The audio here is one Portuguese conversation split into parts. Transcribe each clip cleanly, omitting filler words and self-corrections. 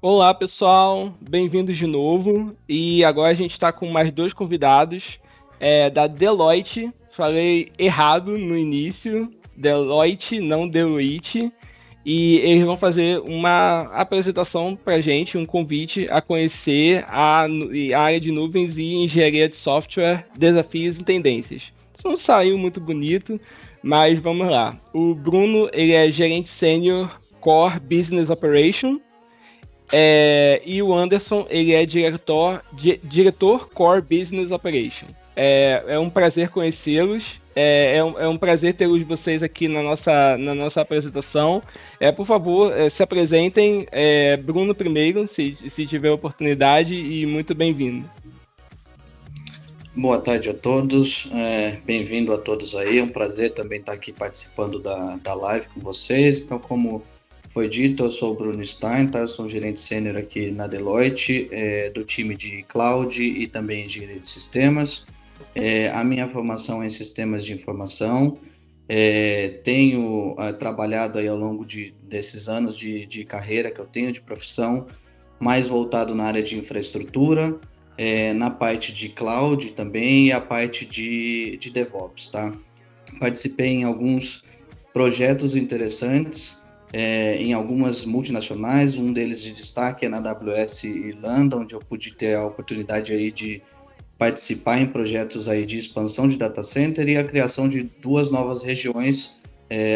Olá, pessoal, bem-vindos de novo. E agora a gente está com mais dois convidados da Deloitte. Falei errado no início, Deloitte, não Deloitte. E eles vão fazer uma apresentação para a gente, um convite a conhecer a área de nuvens e engenharia de software, desafios e tendências. Isso não saiu muito bonito, mas vamos lá. O Bruno, ele é gerente sênior Core Business Operation. E o Anderson, ele é diretor Core Business Operation. É um prazer conhecê-los. É um prazer ter vocês aqui na nossa apresentação. Por favor, se apresentem. Bruno primeiro, se tiver oportunidade, e muito bem-vindo. Boa tarde a todos, bem-vindo a todos aí, é um prazer também estar aqui participando da live com vocês. Então, como foi dito, eu sou o Bruno Stein, tá? Eu sou um gerente sênior aqui na Deloitte, do time de Cloud e também engenharia de sistemas. A minha formação é em sistemas de informação, tenho trabalhado aí ao longo desses anos de carreira que eu tenho, de profissão, mais voltado na área de infraestrutura, na parte de cloud também e a parte de DevOps, tá? Participei em alguns projetos interessantes, em algumas multinacionais, um deles de destaque é na AWS Irlanda, onde eu pude ter a oportunidade aí de participar em projetos aí de expansão de data center e a criação de duas novas regiões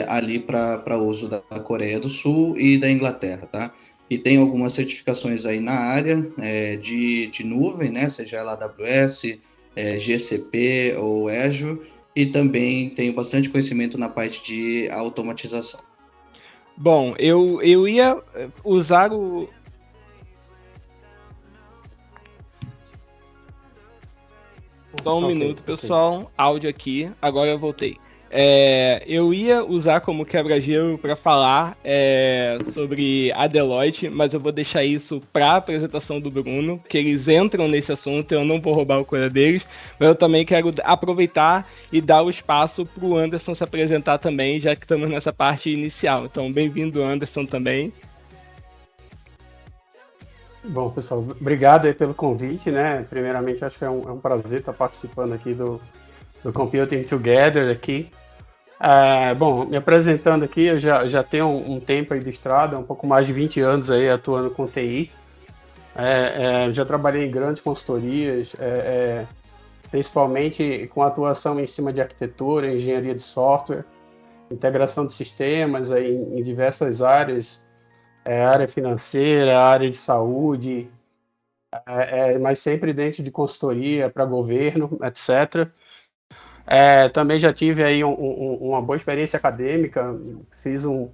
ali para uso da Coreia do Sul e da Inglaterra, tá? E tem algumas certificações aí na área de nuvem, né? Seja ela AWS, GCP ou Azure, e também tenho bastante conhecimento na parte de automatização. Bom, eu ia usar o. Só um Ok, minuto, ok. pessoal. Áudio aqui. Agora eu voltei. Eu ia usar como quebra-gelo para falar sobre a Deloitte, mas eu vou deixar isso para a apresentação do Bruno, que eles entram nesse assunto, eu não vou roubar o coisa deles, mas eu também quero aproveitar e dar o espaço para o Anderson se apresentar também, já que estamos nessa parte inicial. Então, bem-vindo, Anderson, também. Bom, pessoal, obrigado aí pelo convite, né? Primeiramente, acho que é um prazer estar participando aqui do Computing Together aqui. Bom, me apresentando aqui, eu já tenho um tempo aí de estrada, um pouco mais de 20 anos aí atuando com TI. Já trabalhei em grandes consultorias, principalmente com atuação em cima de arquitetura, engenharia de software, integração de sistemas aí em diversas áreas, área financeira, área de saúde, mas sempre dentro de consultoria para governo, etc. Também já tive aí uma boa experiência acadêmica, fiz um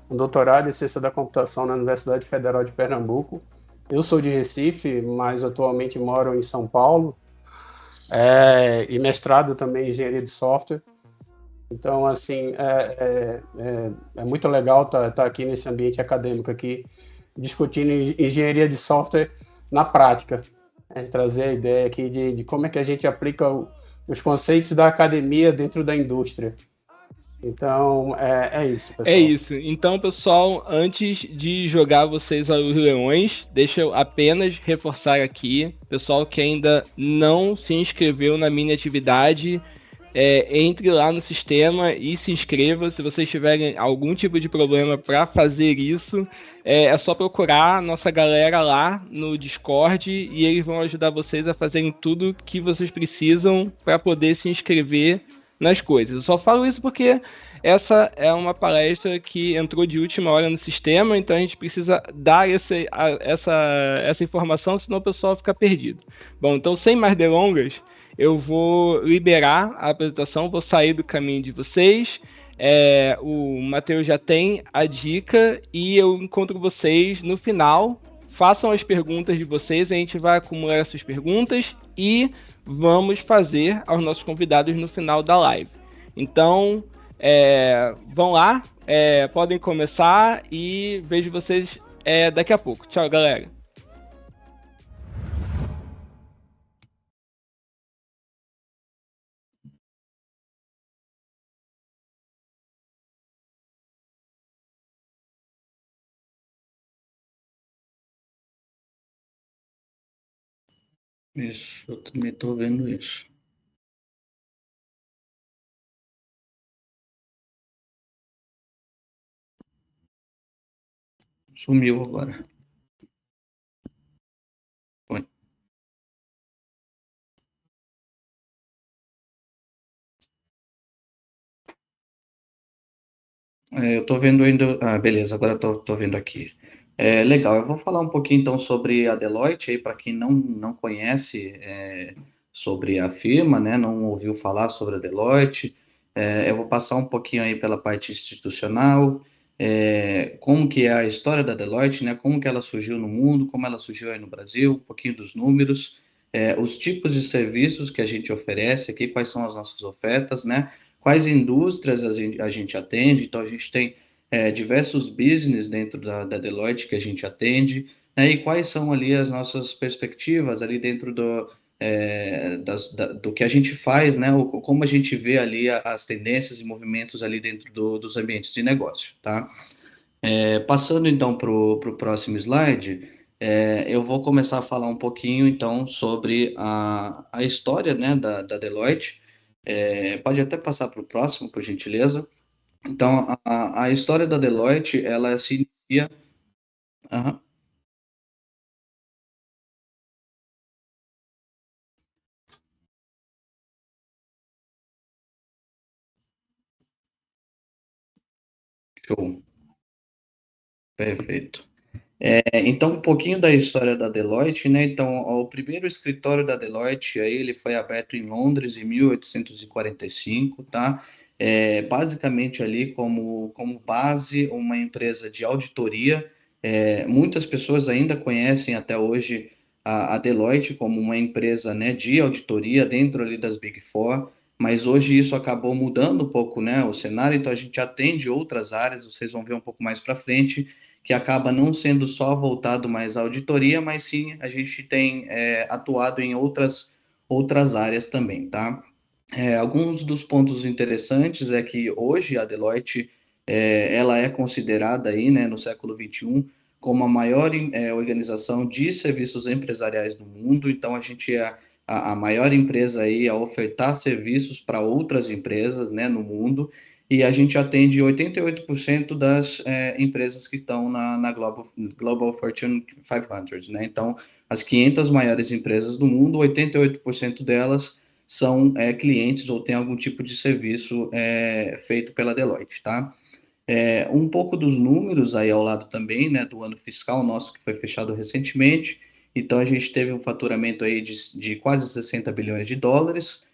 doutorado em ciência da computação na Universidade Federal de Pernambuco. Eu sou de Recife, mas atualmente moro em São Paulo, e mestrado também em engenharia de software. Então, assim, é muito legal estar aqui nesse ambiente acadêmico aqui, discutindo engenharia de software na prática. Trazer a ideia aqui de como é que a gente aplica os conceitos da academia dentro da indústria. Então, é isso, É pessoal. isso. Então, pessoal, antes de jogar vocês aos leões, deixa eu apenas reforçar aqui, pessoal que ainda não se inscreveu na mini atividade, entre lá no sistema e se inscreva. Se vocês tiverem algum tipo de problema para fazer isso, é só procurar a nossa galera lá no Discord e eles vão ajudar vocês a fazerem tudo que vocês precisam para poder se inscrever nas coisas. Eu só falo isso porque essa é uma palestra que entrou de última hora no sistema, então a gente precisa dar essa informação, senão o pessoal fica perdido. Bom, então sem mais delongas, eu vou liberar a apresentação, vou sair do caminho de vocês. O Matheus já tem a dica e eu encontro vocês no final. Façam as perguntas de vocês, a gente vai acumular essas perguntas e vamos fazer aos nossos convidados no final da live. Então, vão lá, podem começar e vejo vocês daqui a pouco. Tchau, galera. Isso, eu também estou vendo isso. Sumiu agora. Foi. Eu estou vendo ainda. Ah, beleza, agora estou vendo aqui. Legal, eu vou falar um pouquinho então sobre a Deloitte aí, para quem não conhece sobre a firma, né? Não ouviu falar sobre a Deloitte. Eu vou passar um pouquinho aí pela parte institucional, como que é a história da Deloitte, né? Como que ela surgiu no mundo, como ela surgiu aí no Brasil, um pouquinho dos números, os tipos de serviços que a gente oferece aqui, quais são as nossas ofertas, né? Quais indústrias a gente atende. Então, a gente tem diversos business dentro da Deloitte que a gente atende, né? E quais são ali as nossas perspectivas ali dentro do que a gente faz, né? Como a gente vê ali as tendências e movimentos ali dentro dos ambientes de negócio, tá? Passando então para o próximo slide, eu vou começar a falar um pouquinho então sobre a história, né, da Deloitte. Pode até passar para o próximo, por gentileza. Então, a história da Deloitte, ela se inicia. Aham, show, perfeito. Então, um pouquinho da história da Deloitte, né? Então, o primeiro escritório da Deloitte, aí, ele foi aberto em Londres em 1845, tá? Basicamente ali como base uma empresa de auditoria. Muitas pessoas ainda conhecem até hoje a Deloitte como uma empresa, né, de auditoria dentro ali das Big Four, mas hoje isso acabou mudando um pouco, né, o cenário. Então, a gente atende outras áreas, vocês vão ver um pouco mais para frente, que acaba não sendo só voltado mais à auditoria, mas sim a gente tem atuado em outras áreas também, tá? Alguns dos pontos interessantes é que hoje a Deloitte ela é considerada aí, né, no século XXI, como a maior organização de serviços empresariais do mundo. Então a gente é a maior empresa aí a ofertar serviços para outras empresas, né, no mundo, e a gente atende 88% das empresas que estão na Global Fortune 500, né? Então, as 500 maiores empresas do mundo, 88% delas são clientes ou têm algum tipo de serviço feito pela Deloitte, tá? Um pouco dos números aí ao lado também, né, do ano fiscal nosso que foi fechado recentemente. Então, a gente teve um faturamento aí de quase 60 bilhões de dólares.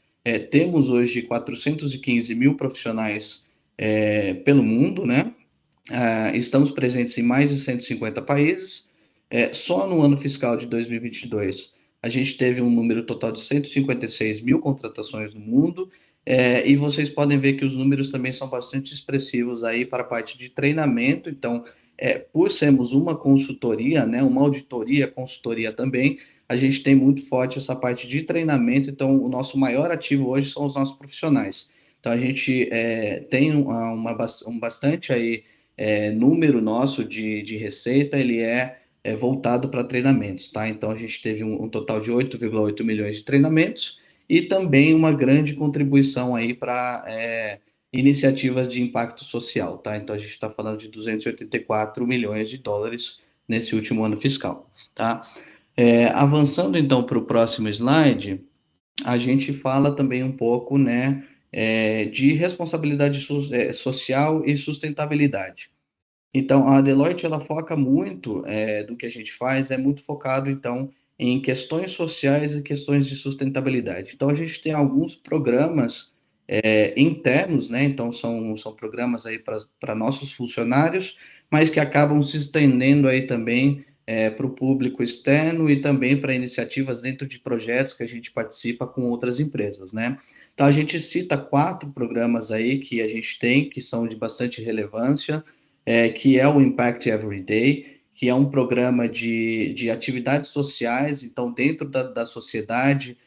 Temos hoje 415 mil profissionais pelo mundo, né? Estamos presentes em mais de 150 países. Só no ano fiscal de 2022, a gente teve um número total de 156 mil contratações no mundo. E vocês podem ver que os números também são bastante expressivos aí para a parte de treinamento. Então, por sermos uma consultoria, né, uma auditoria, consultoria também, a gente tem muito forte essa parte de treinamento. Então, o nosso maior ativo hoje são os nossos profissionais. Então, a gente tem um bastante aí número nosso de receita, ele voltado para treinamentos, tá? Então, a gente teve um total de 8,8 milhões de treinamentos e também uma grande contribuição aí para iniciativas de impacto social, tá? Então, a gente está falando de 284 milhões de dólares nesse último ano fiscal, tá? Avançando, então, para o próximo slide, a gente fala também um pouco, né, de responsabilidade social e sustentabilidade. Então, a Deloitte, ela foca muito do que a gente faz, é muito focado, então, em questões sociais e questões de sustentabilidade. Então, a gente tem alguns programas internos, né? Então, são programas aí para nossos funcionários, mas que acabam se estendendo aí também para o público externo e também para iniciativas dentro de projetos que a gente participa com outras empresas, né? Então, a gente cita 4 programas aí que a gente tem, que são de bastante relevância, que é o Impact Everyday, que é um programa de atividades sociais. Então, dentro da sociedade,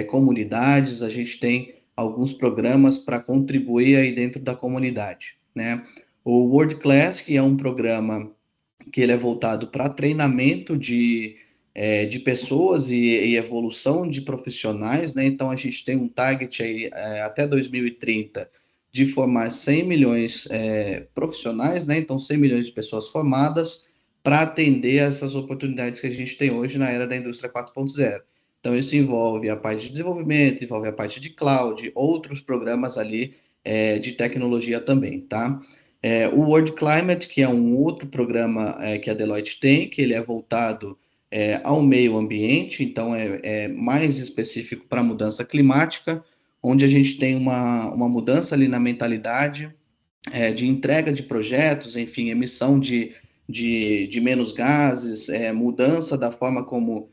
comunidades, a gente tem alguns programas para contribuir aí dentro da comunidade, né? O World Class, que é um programa que ele é voltado para treinamento de pessoas e evolução de profissionais, né? Então, a gente tem um target aí, até 2030 de formar 100 milhões profissionais, né? Então, 100 milhões de pessoas formadas para atender essas oportunidades que a gente tem hoje na era da indústria 4.0. Então, isso envolve a parte de desenvolvimento, envolve a parte de cloud, outros programas ali de tecnologia também, tá? O World Climate, que é um outro programa que a Deloitte tem, que ele é voltado ao meio ambiente, então é mais específico para a mudança climática, onde a gente tem uma mudança ali na mentalidade de entrega de projetos, enfim, emissão de menos gases, mudança da forma como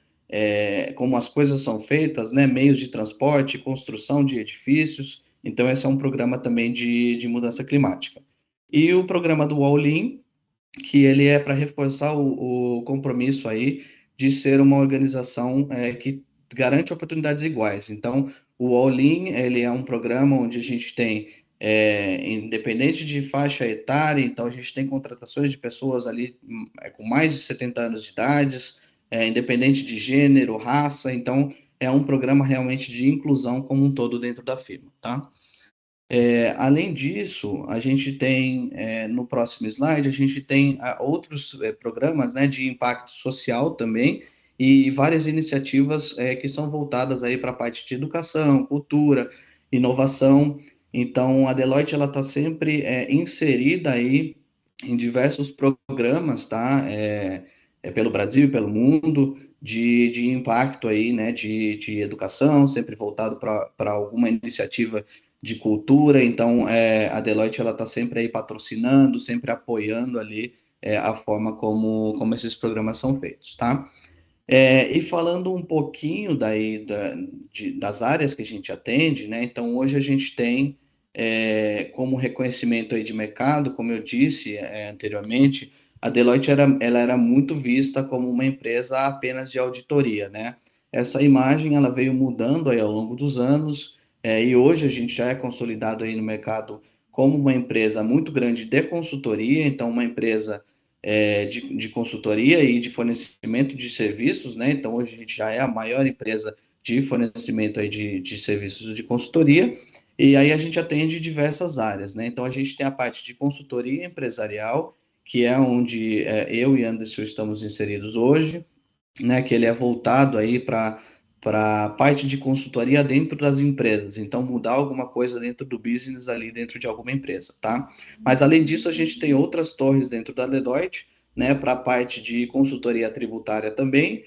as coisas são feitas, né, meios de transporte, construção de edifícios, então esse é um programa também de mudança climática. E o programa do All-in, que ele é para reforçar o compromisso aí de ser uma organização que garante oportunidades iguais. Então, o All-in, ele é um programa onde a gente tem, independente de faixa etária, então a gente tem contratações de pessoas ali com mais de 70 anos de idade, independente de gênero, raça, então é um programa realmente de inclusão como um todo dentro da firma, tá? Além disso, a gente tem, no próximo slide, a gente tem outros programas, né, de impacto social também, e várias iniciativas que são voltadas aí para a parte de educação, cultura, inovação. Então, a Deloitte ela está sempre inserida aí em diversos programas, tá? Pelo Brasil e pelo mundo, de impacto aí, né, de educação, sempre voltado para alguma iniciativa de cultura, então a Deloitte ela está sempre aí patrocinando, sempre apoiando ali a forma como esses programas são feitos, tá? E falando um pouquinho daí das áreas que a gente atende, né? Então hoje a gente tem como reconhecimento aí de mercado, como eu disse anteriormente, a Deloitte ela era muito vista como uma empresa apenas de auditoria, né? Essa imagem ela veio mudando aí ao longo dos anos, e hoje a gente já é consolidado aí no mercado como uma empresa muito grande de consultoria, então uma empresa de consultoria e de fornecimento de serviços, né? Então, hoje a gente já é a maior empresa de fornecimento aí de serviços de consultoria, e aí a gente atende diversas áreas, né? Então, a gente tem a parte de consultoria empresarial, que é onde eu e Anderson estamos inseridos hoje, né? Que ele é voltado aí para a parte de consultoria dentro das empresas, então mudar alguma coisa dentro do business ali dentro de alguma empresa, tá? Mas além disso, a gente tem outras torres dentro da Deloitte, né, para a parte de consultoria tributária também.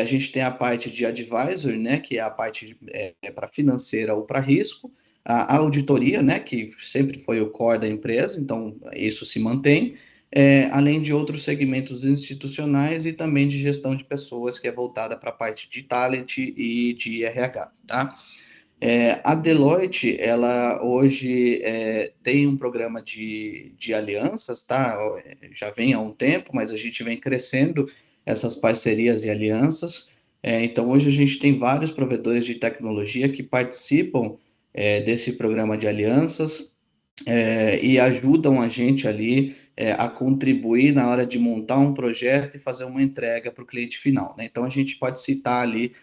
A gente tem a parte de advisor, né, que é a parte para financeira ou para risco, a auditoria, né, que sempre foi o core da empresa, então isso se mantém, além de outros segmentos institucionais e também de gestão de pessoas, que é voltada para a parte de talent e de RH, tá? A Deloitte, ela hoje tem um programa de alianças, tá? Já vem há um tempo, mas a gente vem crescendo essas parcerias e alianças. Então, hoje a gente tem vários provedores de tecnologia que participam desse programa de alianças e ajudam a gente ali a contribuir na hora de montar um projeto e fazer uma entrega para o cliente final, né? Então, a gente pode citar ali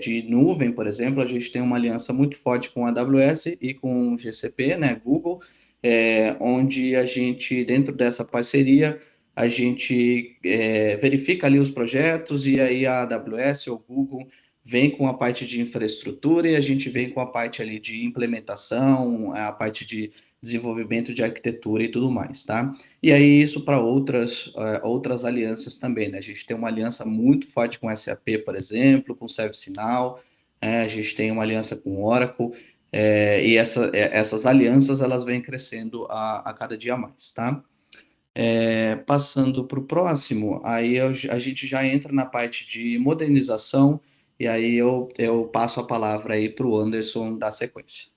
de nuvem, por exemplo, a gente tem uma aliança muito forte com a AWS e com o GCP, né, Google, onde a gente, dentro dessa parceria, a gente verifica ali os projetos e aí a AWS ou Google vem com a parte de infraestrutura e a gente vem com a parte ali de implementação, a parte de desenvolvimento de arquitetura e tudo mais, tá? E aí isso para outras alianças também, né? A gente tem uma aliança muito forte com SAP, por exemplo, com ServiceNow, a gente tem uma aliança com Oracle, e essas alianças elas vêm crescendo a cada dia mais, tá? Passando para o próximo, aí a gente já entra na parte de modernização, e aí eu passo a palavra aí para o Anderson dar sequência.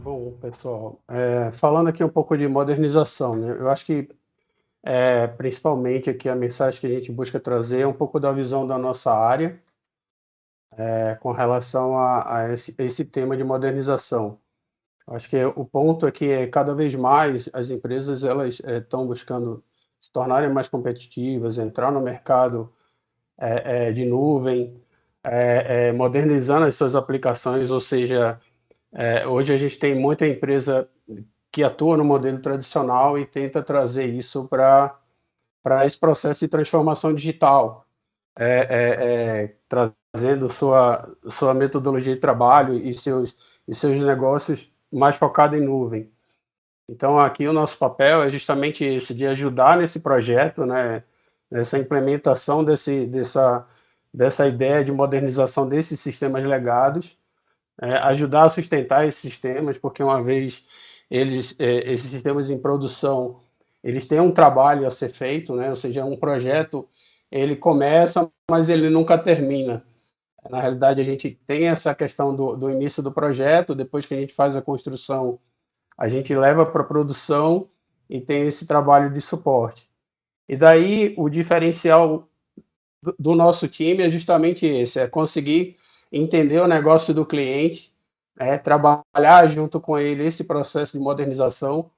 Bom, pessoal, falando aqui um pouco de modernização, né? Eu acho que principalmente aqui a mensagem que a gente busca trazer é um pouco da visão da nossa área com relação a esse tema de modernização. Acho que o ponto aqui é cada vez mais as empresas elas estão buscando se tornarem mais competitivas, entrar no mercado de nuvem, modernizando as suas aplicações, ou seja, hoje a gente tem muita empresa que atua no modelo tradicional e tenta trazer isso para esse processo de transformação digital, trazendo sua metodologia de trabalho e seus negócios mais focado em nuvem. Então, aqui o nosso papel é justamente esse, de ajudar nesse projeto, né, nessa implementação dessa ideia de modernização desses sistemas legados, ajudar a sustentar esses sistemas, porque uma vez esses sistemas em produção, eles têm um trabalho a ser feito, né, ou seja, um projeto, ele começa, mas ele nunca termina. Na realidade, a gente tem essa questão do início do projeto, depois que a gente faz a construção, a gente leva para a produção e tem esse trabalho de suporte. E daí o diferencial do nosso time é justamente esse, é conseguir entender o negócio do cliente, trabalhar junto com ele esse processo de modernização,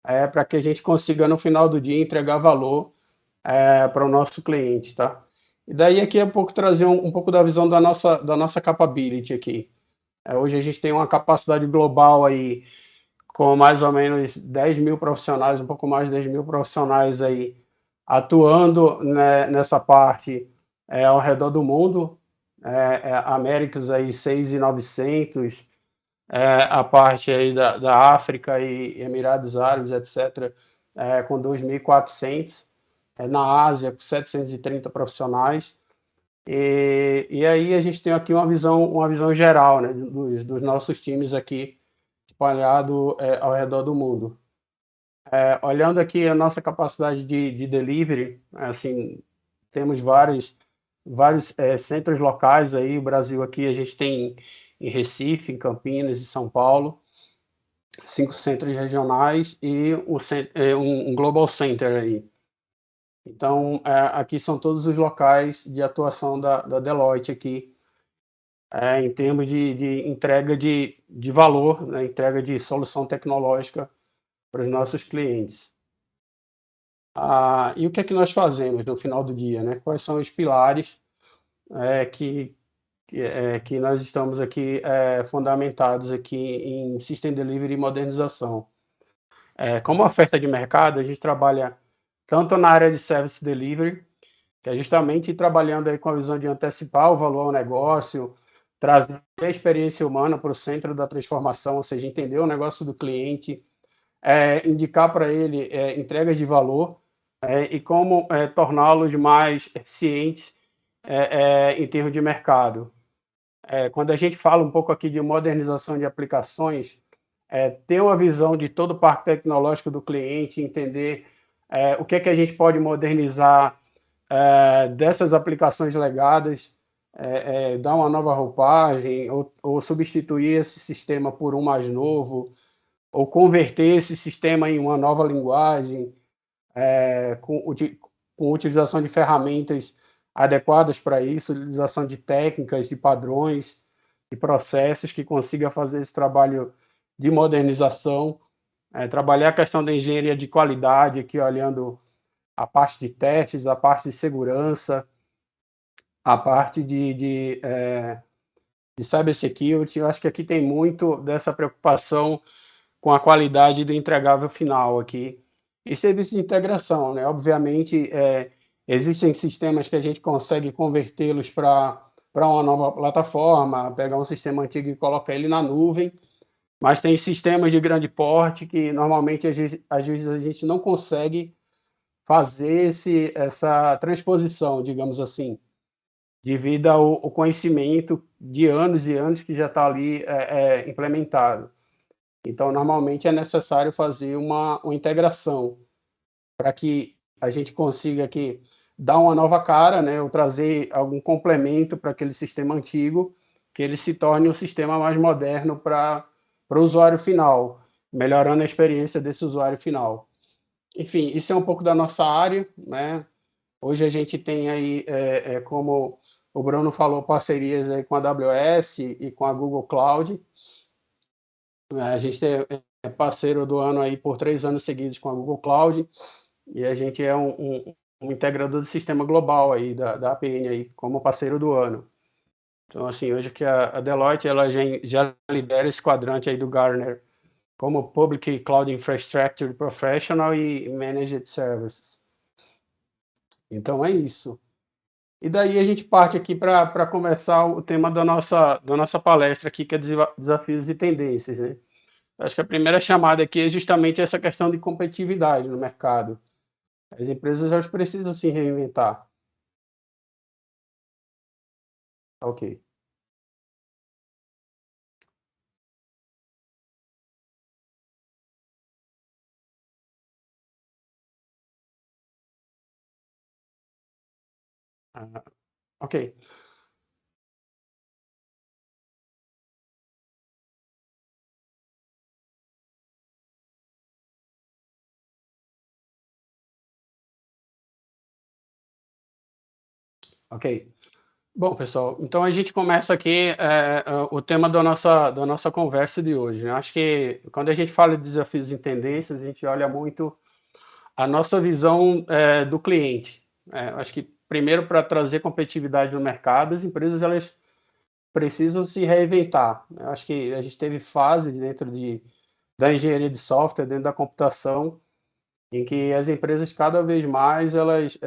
para que a gente consiga, no final do dia, entregar valor para o nosso cliente, tá? E daí aqui é um pouco trazer um pouco da visão da nossa capability aqui. Hoje a gente tem uma capacidade global aí com mais ou menos 10 mil profissionais, um pouco mais de 10 mil profissionais aí atuando, né, nessa parte ao redor do mundo, Américas aí 6.900, a parte aí da África e Emirados Árabes, etc., com 2.400, na Ásia com 730 profissionais, e aí a gente tem aqui uma visão geral, né, dos nossos times aqui espalhado ao redor do mundo. Olhando aqui a nossa capacidade de delivery, assim, temos vários centros locais aí. O Brasil aqui a gente tem em Recife, em Campinas e São Paulo, 5 centros regionais e um Global Center aí. Então, aqui são todos os locais de atuação da Deloitte aqui, em termos de entrega de valor, né, entrega de solução tecnológica para os nossos clientes. E o que é que nós fazemos no final do dia, né? Quais são os pilares que nós estamos aqui fundamentados aqui em System Delivery e modernização? Como oferta de mercado, a gente trabalha tanto na área de Service Delivery, que é justamente trabalhando aí com a visão de antecipar o valor ao negócio, trazer a experiência humana para o centro da transformação, ou seja, entender o negócio do cliente, indicar para ele entregas de valor e como torná-los mais eficientes em termos de mercado. Quando a gente fala um pouco aqui de modernização de aplicações, ter uma visão de todo o parque tecnológico do cliente, entender o que é que a gente pode modernizar dessas aplicações legadas, dar uma nova roupagem ou substituir esse sistema por um mais novo, ou converter esse sistema em uma nova linguagem, com utilização de ferramentas adequadas para isso, utilização de técnicas, de padrões, de processos que consiga fazer esse trabalho de modernização, trabalhar a questão da engenharia de qualidade, aqui olhando a parte de testes, a parte de segurança, a parte de cybersecurity. Eu acho que aqui tem muito dessa preocupação com a qualidade do entregável final aqui. E serviço de integração, né? Obviamente, existem sistemas que a gente consegue convertê-los para uma nova plataforma, pegar um sistema antigo e colocar ele na nuvem, mas tem sistemas de grande porte que normalmente às vezes a gente não consegue fazer essa transposição, digamos assim, devido ao conhecimento de anos e anos que já está ali implementado. Então, normalmente é necessário fazer uma integração para que a gente consiga aqui dar uma nova cara, né, ou trazer algum complemento para aquele sistema antigo, que ele se torne um sistema mais moderno para o usuário final, melhorando a experiência desse usuário final. Enfim, isso é um pouco da nossa área, né? Hoje a gente tem aí, como o Bruno falou, parcerias aí com a AWS e com a Google Cloud. A gente é parceiro do ano aí por 3 anos seguidos com a Google Cloud. e a gente é um integrador do sistema global aí, da APN aí, como parceiro do ano. Então, assim, hoje que a Deloitte, ela já lidera esse quadrante aí do Gartner, como Public Cloud Infrastructure Professional e Managed Services. Então, é isso. E daí a gente parte aqui para começar o tema da nossa palestra aqui, que é desafios e tendências, né? Acho que a primeira chamada aqui é justamente essa questão de competitividade no mercado. As empresas elas precisam se reinventar. Ok. Ah, ok. Ok. Bom, pessoal, então a gente começa aqui o tema da nossa conversa de hoje, né? Acho que quando a gente fala de desafios e tendências, a gente olha muito a nossa visão do cliente. Acho que primeiro para trazer competitividade no mercado, as empresas elas precisam se reinventar, né? Acho que a gente teve fases dentro da engenharia de software, dentro da computação, em que as empresas cada vez mais elas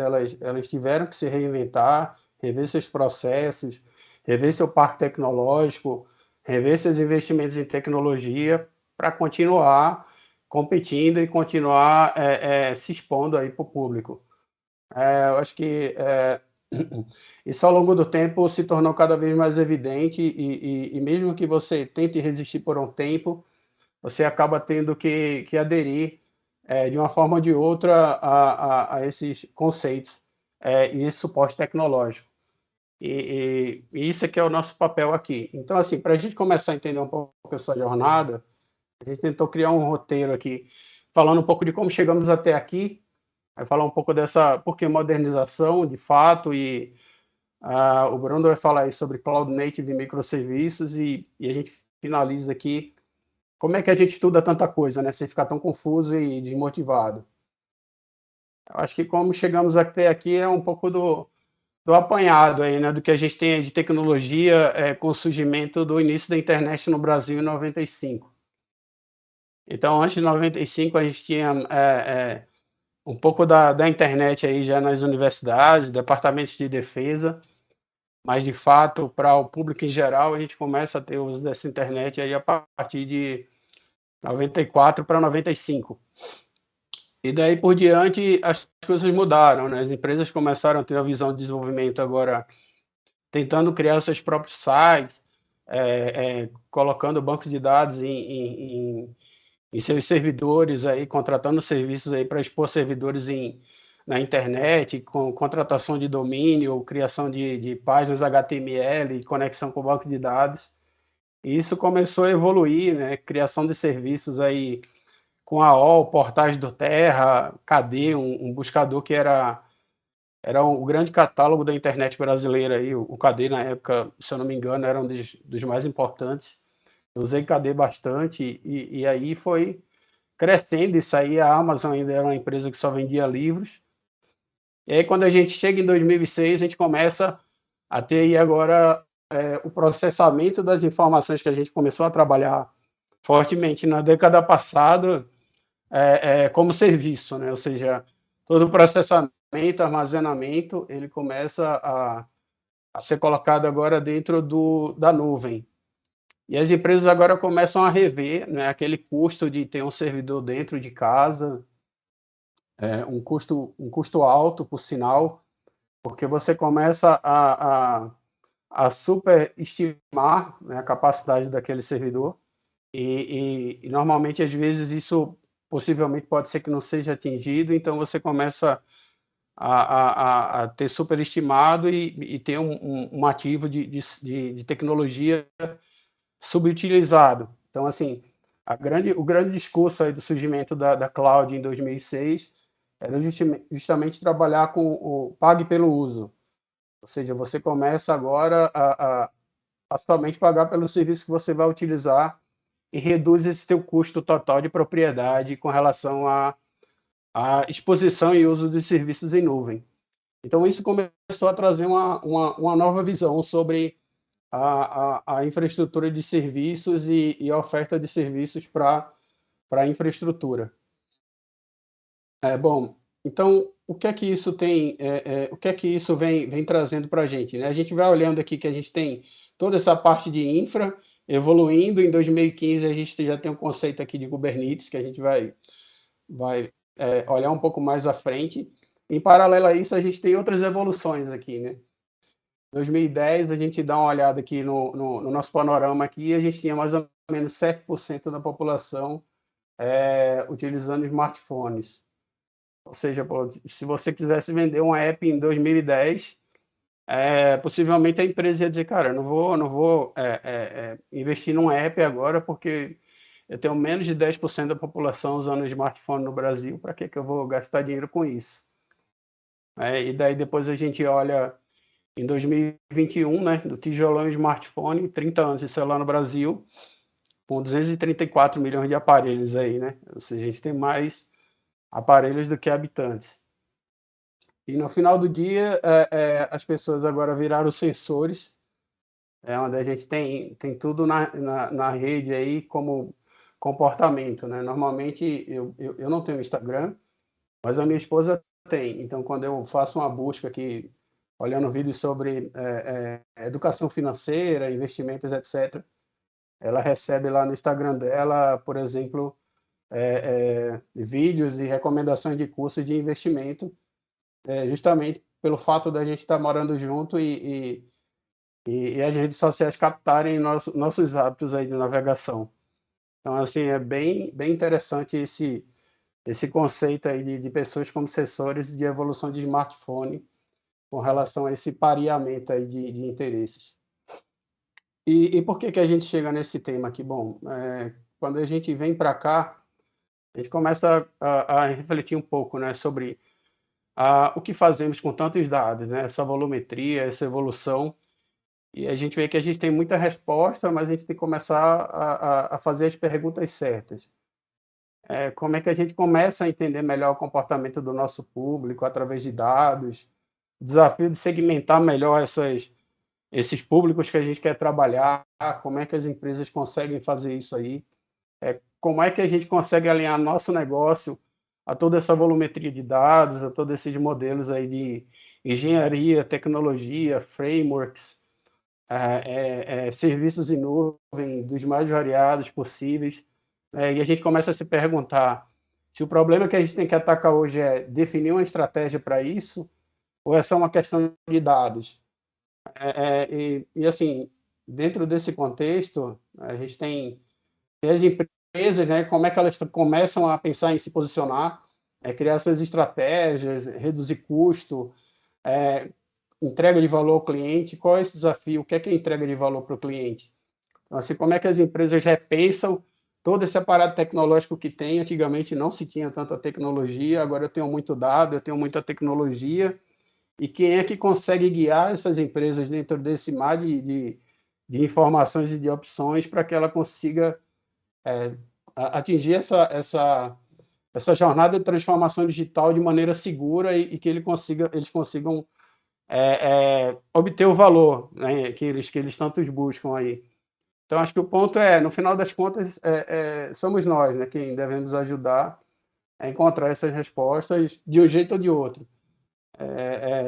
tiveram que se reinventar, rever seus processos, rever seu parque tecnológico, rever seus investimentos em tecnologia para continuar competindo e continuar se expondo aí para o público. Eu acho que isso ao longo do tempo se tornou cada vez mais evidente e mesmo que você tente resistir por um tempo, você acaba tendo que aderir de uma forma ou de outra a esses conceitos e esse suporte tecnológico. E isso é que é o nosso papel aqui. Então, assim, para a gente começar a entender um pouco essa jornada, a gente tentou criar um roteiro aqui, falando um pouco de como chegamos até aqui, vai falar um pouco dessa, porque modernização, de fato, e o Bruno vai falar aí sobre Cloud Native e microserviços, e a gente finaliza aqui como é que a gente estuda tanta coisa, né? Sem ficar tão confuso e desmotivado. Eu acho que como chegamos até aqui é um pouco do apanhado aí, né? Do que a gente tem de tecnologia com o surgimento do início da internet no Brasil em 95. Então, antes de 95, a gente tinha um pouco da internet aí já nas universidades, departamentos de defesa, mas de fato, para o público em geral, a gente começa a ter o uso dessa internet aí a partir de 94 para 95. E daí por diante as coisas mudaram, né? As empresas começaram a ter a visão de desenvolvimento agora tentando criar seus próprios sites, colocando banco de dados em seus servidores, aí, contratando serviços aí para expor servidores na internet, com contratação de domínio, criação de páginas HTML, conexão com o banco de dados. E isso começou a evoluir, né? Criação de serviços aí com AOL, Portais do Terra, KD, um buscador que era o grande catálogo da internet brasileira. Aí, o KD, na época, se eu não me engano, era um dos mais importantes. Eu usei KD bastante e aí foi crescendo isso aí. A Amazon ainda era uma empresa que só vendia livros. E aí, quando a gente chega em 2006, a gente começa a ter aí agora o processamento das informações que a gente começou a trabalhar fortemente na década passada, como serviço, né? Ou seja, todo o processamento, armazenamento, ele começa a ser colocado agora dentro da nuvem. E as empresas agora começam a rever, né, aquele custo de ter um servidor dentro de casa, um custo alto, por sinal, porque você começa a superestimar, né, a capacidade daquele servidor e normalmente, às vezes, isso possivelmente pode ser que não seja atingido, então você começa a ter superestimado e ter um ativo de tecnologia subutilizado. Então, assim, o grande discurso aí do surgimento da cloud em 2006 era justamente trabalhar com o pague pelo uso. Ou seja, você começa agora a somente pagar pelo serviço que você vai utilizar e reduz esse teu custo total de propriedade com relação a exposição e uso dos serviços em nuvem. Então, isso começou a trazer uma nova visão sobre a infraestrutura de serviços e a oferta de serviços para a infraestrutura. Bom, então, o que é que isso tem, o que é que isso vem trazendo para a gente, né? A gente vai olhando aqui que a gente tem toda essa parte de infra evoluindo. Em 2015, a gente já tem um conceito aqui de Kubernetes, que a gente vai olhar um pouco mais à frente. Em paralelo a isso, a gente tem outras evoluções aqui, né? 2010, a gente dá uma olhada aqui no nosso panorama aqui, a gente tinha mais ou menos 7% da população utilizando smartphones. Ou seja, pô, se você quisesse vender um app em 2010, possivelmente a empresa ia dizer, cara, eu não vou investir num app agora porque eu tenho menos de 10% da população usando smartphone no Brasil, para que eu vou gastar dinheiro com isso? E daí depois a gente olha em 2021, né, do tijolão smartphone, 30 anos de celular no Brasil, com 234 milhões de aparelhos aí, né? Ou seja, a gente tem mais aparelhos do que habitantes. E no final do dia, as pessoas agora viraram sensores, onde a gente tem tudo na rede aí como comportamento, né? Normalmente eu não tenho Instagram, mas a minha esposa tem. Então, quando eu faço uma busca aqui, olhando vídeos sobre educação financeira, investimentos, etc., ela recebe lá no Instagram dela, por exemplo, vídeos e recomendações de cursos de investimento, justamente pelo fato da gente estar morando junto e as redes sociais captarem nossos hábitos aí de navegação. Então, assim, é bem interessante esse conceito aí de pessoas como sensores de evolução de smartphone com relação a esse pareamento aí de interesses. E por que a gente chega nesse tema aqui? Bom, quando a gente vem para cá, a gente começa a refletir um pouco, né, sobre o que fazemos com tantos dados, né, essa volumetria, essa evolução, e a gente vê que a gente tem muita resposta, mas a gente tem que começar a fazer as perguntas certas. Como é que a gente começa a entender melhor o comportamento do nosso público através de dados, o desafio de segmentar melhor esses públicos que a gente quer trabalhar, como é que as empresas conseguem fazer isso aí, como é que a gente consegue alinhar nosso negócio a toda essa volumetria de dados, a todos esses modelos aí de engenharia, tecnologia, frameworks, serviços em nuvem dos mais variados possíveis, e a gente começa a se perguntar se o problema que a gente tem que atacar hoje é definir uma estratégia para isso, ou é só uma questão de dados. E assim, dentro desse contexto, a gente tem as empresas, né, como é que elas começam a pensar em se posicionar, criar suas estratégias, reduzir custo, entrega de valor ao cliente. Qual é esse desafio? O que é entrega de valor para o cliente? Então, assim, como é que as empresas repensam todo esse aparato tecnológico que tem? Antigamente não se tinha tanta tecnologia, agora eu tenho muito dado, eu tenho muita tecnologia, e quem é que consegue guiar essas empresas dentro desse mar de informações e de opções para que ela consiga atingir essa jornada de transformação digital de maneira segura e que eles consigam obter o valor, né, que eles tantos buscam aí. Então, acho que o ponto no final das contas, somos nós, né, quem devemos ajudar a encontrar essas respostas de um jeito ou de outro.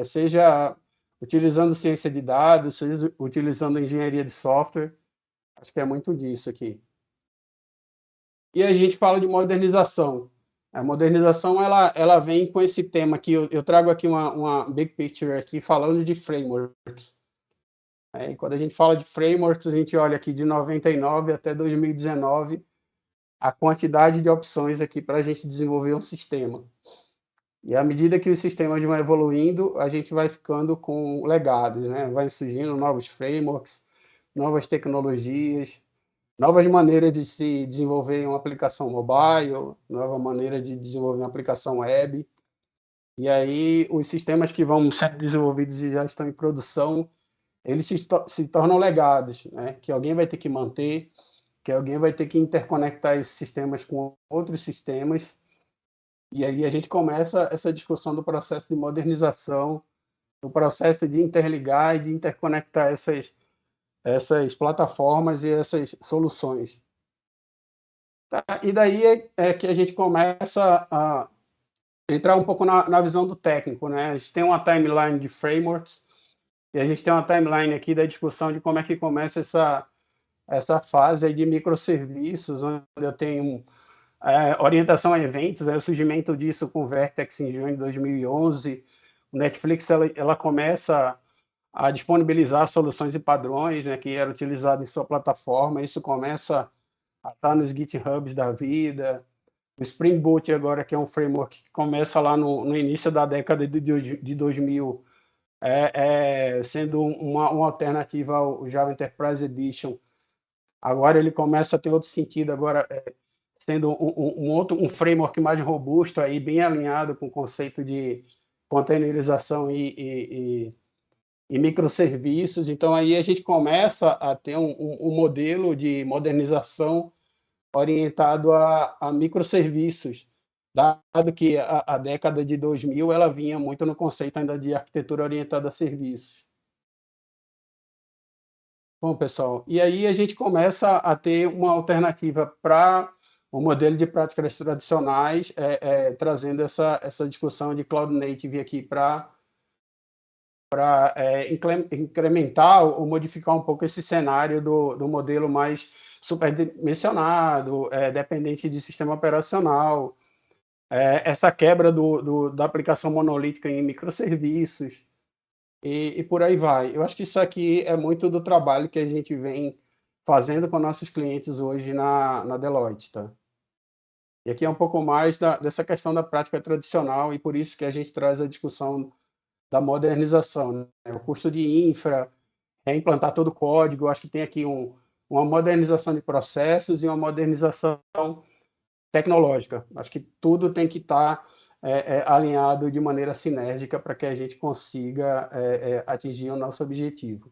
Seja utilizando ciência de dados, seja utilizando engenharia de software. Acho que é muito disso aqui. E a gente fala de modernização. A modernização ela vem com esse tema aqui. Eu trago aqui uma big picture aqui falando de frameworks. E quando a gente fala de frameworks, a gente olha aqui de 99 até 2019 a quantidade de opções aqui para a gente desenvolver um sistema. E à medida que os sistemas vão evoluindo, a gente vai ficando com legados, né? Vai surgindo novos frameworks, novas tecnologias, novas maneiras de se desenvolver uma aplicação mobile, nova maneira de desenvolver uma aplicação web. E aí os sistemas que vão ser desenvolvidos e já estão em produção, eles se tornam legados, né? Que alguém vai ter que manter, que alguém vai ter que interconectar esses sistemas com outros sistemas. E aí a gente começa essa discussão do processo de modernização, do processo de interligar e de interconectar essas plataformas e essas soluções. Tá? E daí é que a gente começa a entrar um pouco na visão do técnico, né? A gente tem uma timeline de frameworks e a gente tem uma timeline aqui da discussão de como é que começa essa fase aí de microserviços, onde eu tenho orientação a eventos, né? O surgimento disso com o Vertex em junho de 2011. O Netflix ela começa a disponibilizar soluções e padrões, né, que eram utilizados em sua plataforma. Isso começa a estar nos GitHubs da vida. O Spring Boot agora, que é um framework que começa lá no início da década de 2000, sendo uma alternativa ao Java Enterprise Edition. Agora ele começa a ter outro sentido, agora sendo um framework mais robusto, aí, bem alinhado com o conceito de containerização e microserviços. Então, aí a gente começa a ter um modelo de modernização orientado a microserviços, dado que a década de 2000 ela vinha muito no conceito ainda de arquitetura orientada a serviços. Bom, pessoal, e aí a gente começa a ter uma alternativa para o modelo de práticas tradicionais, trazendo essa discussão de Cloud Native aqui para incrementar ou modificar um pouco esse cenário do modelo mais superdimensionado, dependente de sistema operacional, essa quebra da aplicação monolítica em microserviços, e por aí vai. Eu acho que isso aqui é muito do trabalho que a gente vem fazendo com nossos clientes hoje na Deloitte, tá? E aqui é um pouco mais dessa questão da prática tradicional, e por isso que a gente traz a discussão da modernização, né? O custo de infra, implantar todo o código. Eu acho que tem aqui uma modernização de processos e uma modernização tecnológica. Acho que tudo tem que estar alinhado de maneira sinérgica para que a gente consiga atingir o nosso objetivo.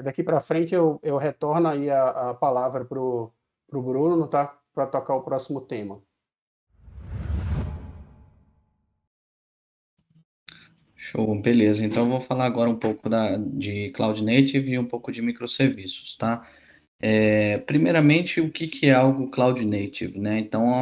Daqui para frente eu retorno aí a palavra para o Bruno, tá? Para tocar o próximo tema. Show, beleza. Então eu vou falar agora um pouco de Cloud Native e um pouco de microserviços, tá? Primeiramente, o que é algo Cloud Native, né? Então,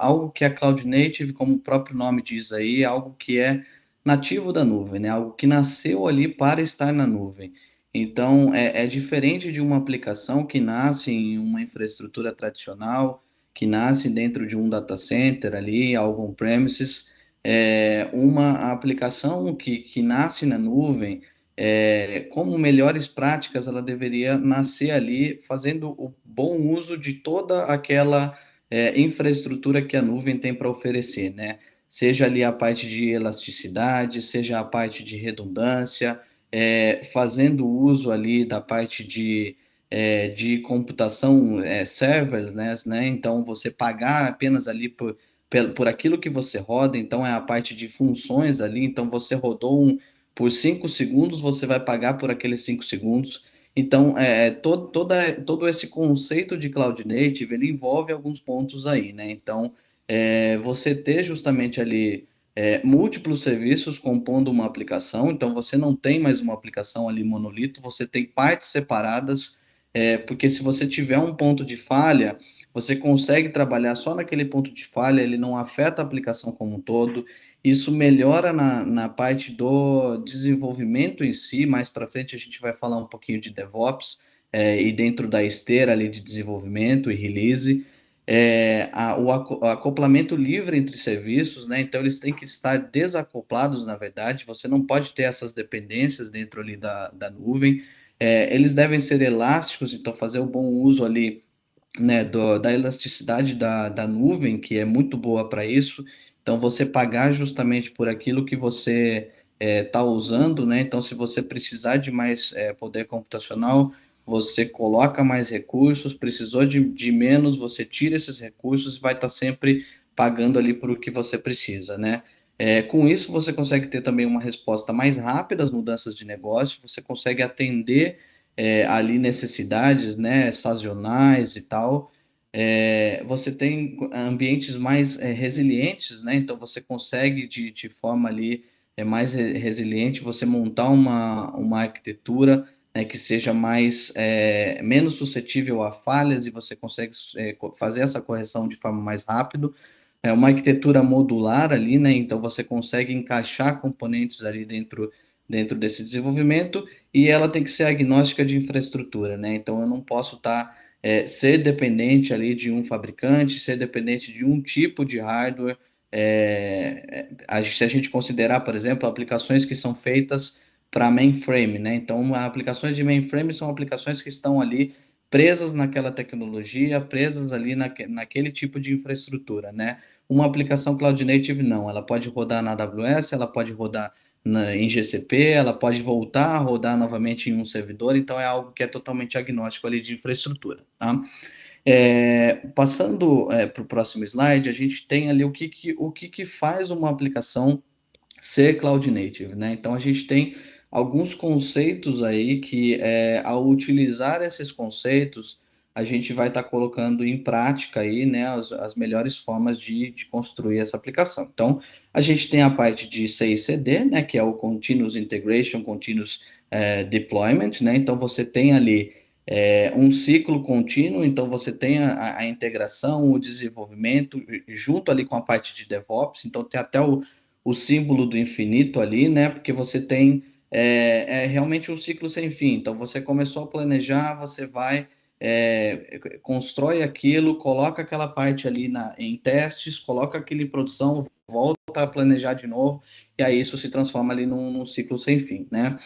algo que é Cloud Native, como o próprio nome diz aí, é algo que é nativo da nuvem, né? Algo que nasceu ali para estar na nuvem. Então, é diferente de uma aplicação que nasce em uma infraestrutura tradicional, que nasce dentro de um data center ali, algo on-premises, uma aplicação que nasce na nuvem, como melhores práticas, ela deveria nascer ali fazendo o bom uso de toda aquela infraestrutura que a nuvem tem para oferecer, né? Seja ali a parte de elasticidade, seja a parte de redundância, fazendo uso ali da parte de computação serverless, né? Então, você pagar apenas ali por aquilo que você roda, então é a parte de funções ali, então você rodou por 5 segundos, você vai pagar por aqueles 5 segundos. Então, todo esse conceito de Cloud Native, ele envolve alguns pontos aí, né? Então, você ter justamente ali múltiplos serviços compondo uma aplicação, então você não tem mais uma aplicação ali monolito, você tem partes separadas, porque se você tiver um ponto de falha, você consegue trabalhar só naquele ponto de falha, ele não afeta a aplicação como um todo. Isso melhora na parte do desenvolvimento em si. Mais para frente a gente vai falar um pouquinho de DevOps, e dentro da esteira ali de desenvolvimento e release. O acoplamento livre entre serviços, né? Então eles têm que estar desacoplados, na verdade. Você não pode ter essas dependências dentro ali da nuvem. Eles devem ser elásticos, então fazer o bom uso ali, né, da elasticidade da nuvem, que é muito boa para isso. Então, você pagar justamente por aquilo que você está usando, né? Então, se você precisar de mais poder computacional, você coloca mais recursos, precisou de menos, você tira esses recursos e vai estar sempre pagando ali por o que você precisa, né? Com isso, você consegue ter também uma resposta mais rápida às mudanças de negócio, você consegue atender ali necessidades, né, sazonais e tal, você tem ambientes mais resilientes, né? Então você consegue de forma ali mais resiliente você montar uma arquitetura, né, que seja menos suscetível a falhas e você consegue fazer essa correção de forma mais rápido. É uma arquitetura modular ali, né? Então você consegue encaixar componentes ali dentro desse desenvolvimento e ela tem que ser agnóstica de infraestrutura, né? Então eu não posso ser dependente ali de um fabricante, ser dependente de um tipo de hardware. Se a gente considerar, por exemplo, aplicações que são feitas para mainframe, né? Então, aplicações de mainframe são aplicações que estão ali presas naquela tecnologia, presas ali naquele tipo de infraestrutura, né? Uma aplicação Cloud Native não, ela pode rodar na AWS, ela pode rodar em GCP, ela pode voltar a rodar novamente em um servidor, então é algo que é totalmente agnóstico ali de infraestrutura, tá? Passando para o próximo slide, a gente tem ali o que faz uma aplicação ser Cloud Native, né? Então a gente tem alguns conceitos aí que, ao utilizar esses conceitos, a gente vai estar colocando em prática aí, né, as melhores formas de construir essa aplicação. Então, a gente tem a parte de CI/CD, né, que é o Continuous Integration, Continuous Deployment, né? Então, você tem ali um ciclo contínuo, então você tem a integração, o desenvolvimento, junto ali com a parte de DevOps, então tem até o símbolo do infinito ali, né? Porque você tem realmente um ciclo sem fim. Então, você começou a planejar, você vai, constrói aquilo, coloca aquela parte ali em testes, coloca aquilo em produção, volta a planejar de novo, e aí isso se transforma ali num ciclo sem fim, né?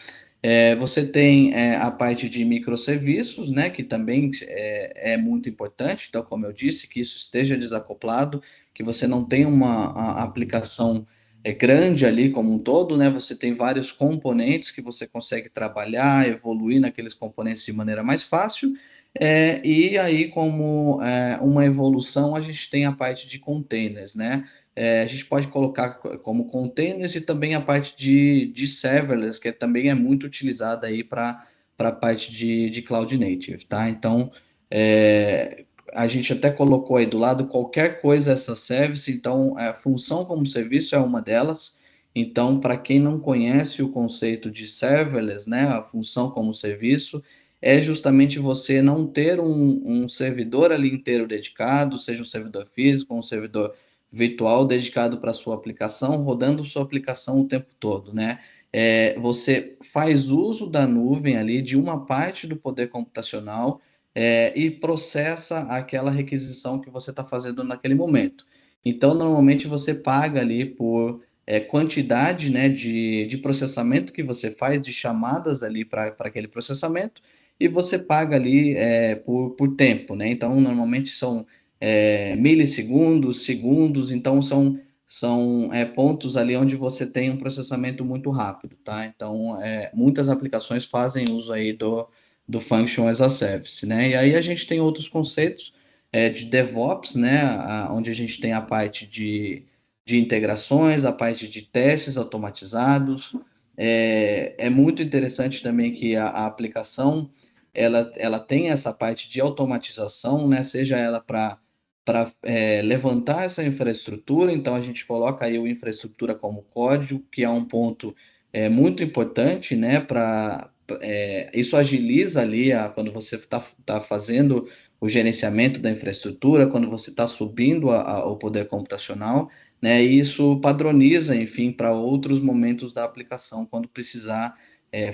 Você tem a parte de microserviços, né, que também é muito importante, então, como eu disse, que isso esteja desacoplado, que você não tenha uma aplicação grande ali como um todo, né, você tem vários componentes que você consegue trabalhar, evoluir naqueles componentes de maneira mais fácil, e aí, como uma evolução, a gente tem a parte de containers, né, a gente pode colocar como containers e também a parte de serverless, que também é muito utilizada aí para a parte de Cloud Native, tá? Então, a gente até colocou aí do lado qualquer coisa essa service, então a função como serviço é uma delas. Então, para quem não conhece o conceito de serverless, né, a função como serviço, é justamente você não ter um servidor ali inteiro dedicado, seja um servidor físico, um servidor virtual dedicado para sua aplicação, rodando sua aplicação o tempo todo, né? Você faz uso da nuvem ali de uma parte do poder computacional e processa aquela requisição que você está fazendo naquele momento. Então, normalmente você paga ali por quantidade, né, de processamento que você faz, de chamadas ali para aquele processamento, e você paga ali por tempo, né? Então, normalmente são milissegundos, segundos, então são pontos ali onde você tem um processamento muito rápido, tá? Então, muitas aplicações fazem uso aí do Function as a Service, né? E aí a gente tem outros conceitos de DevOps, né? Onde a gente tem a parte de integrações, a parte de testes automatizados. É muito interessante também que a aplicação ela tem essa parte de automatização, né? Seja ela para levantar essa infraestrutura, então a gente coloca aí o infraestrutura como código, que é um ponto muito importante, né? Isso agiliza ali quando você tá fazendo o gerenciamento da infraestrutura, quando você está subindo o poder computacional, né? E isso padroniza, enfim, para outros momentos da aplicação, quando precisar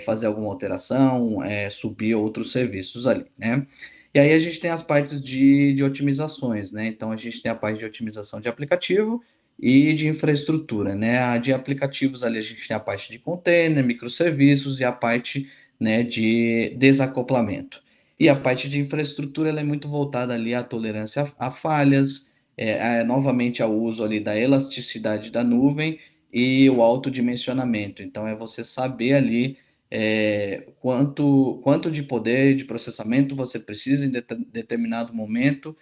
fazer alguma alteração, subir outros serviços ali, né? E aí a gente tem as partes de otimizações, né? Então a gente tem a parte de otimização de aplicativo e de infraestrutura, né? A de aplicativos ali a gente tem a parte de container, microserviços e a parte, né, de desacoplamento. E a parte de infraestrutura ela é muito voltada ali à tolerância a falhas, novamente ao uso ali da elasticidade da nuvem e o autodimensionamento. Então é você saber ali quanto de poder de processamento você precisa em determinado momento,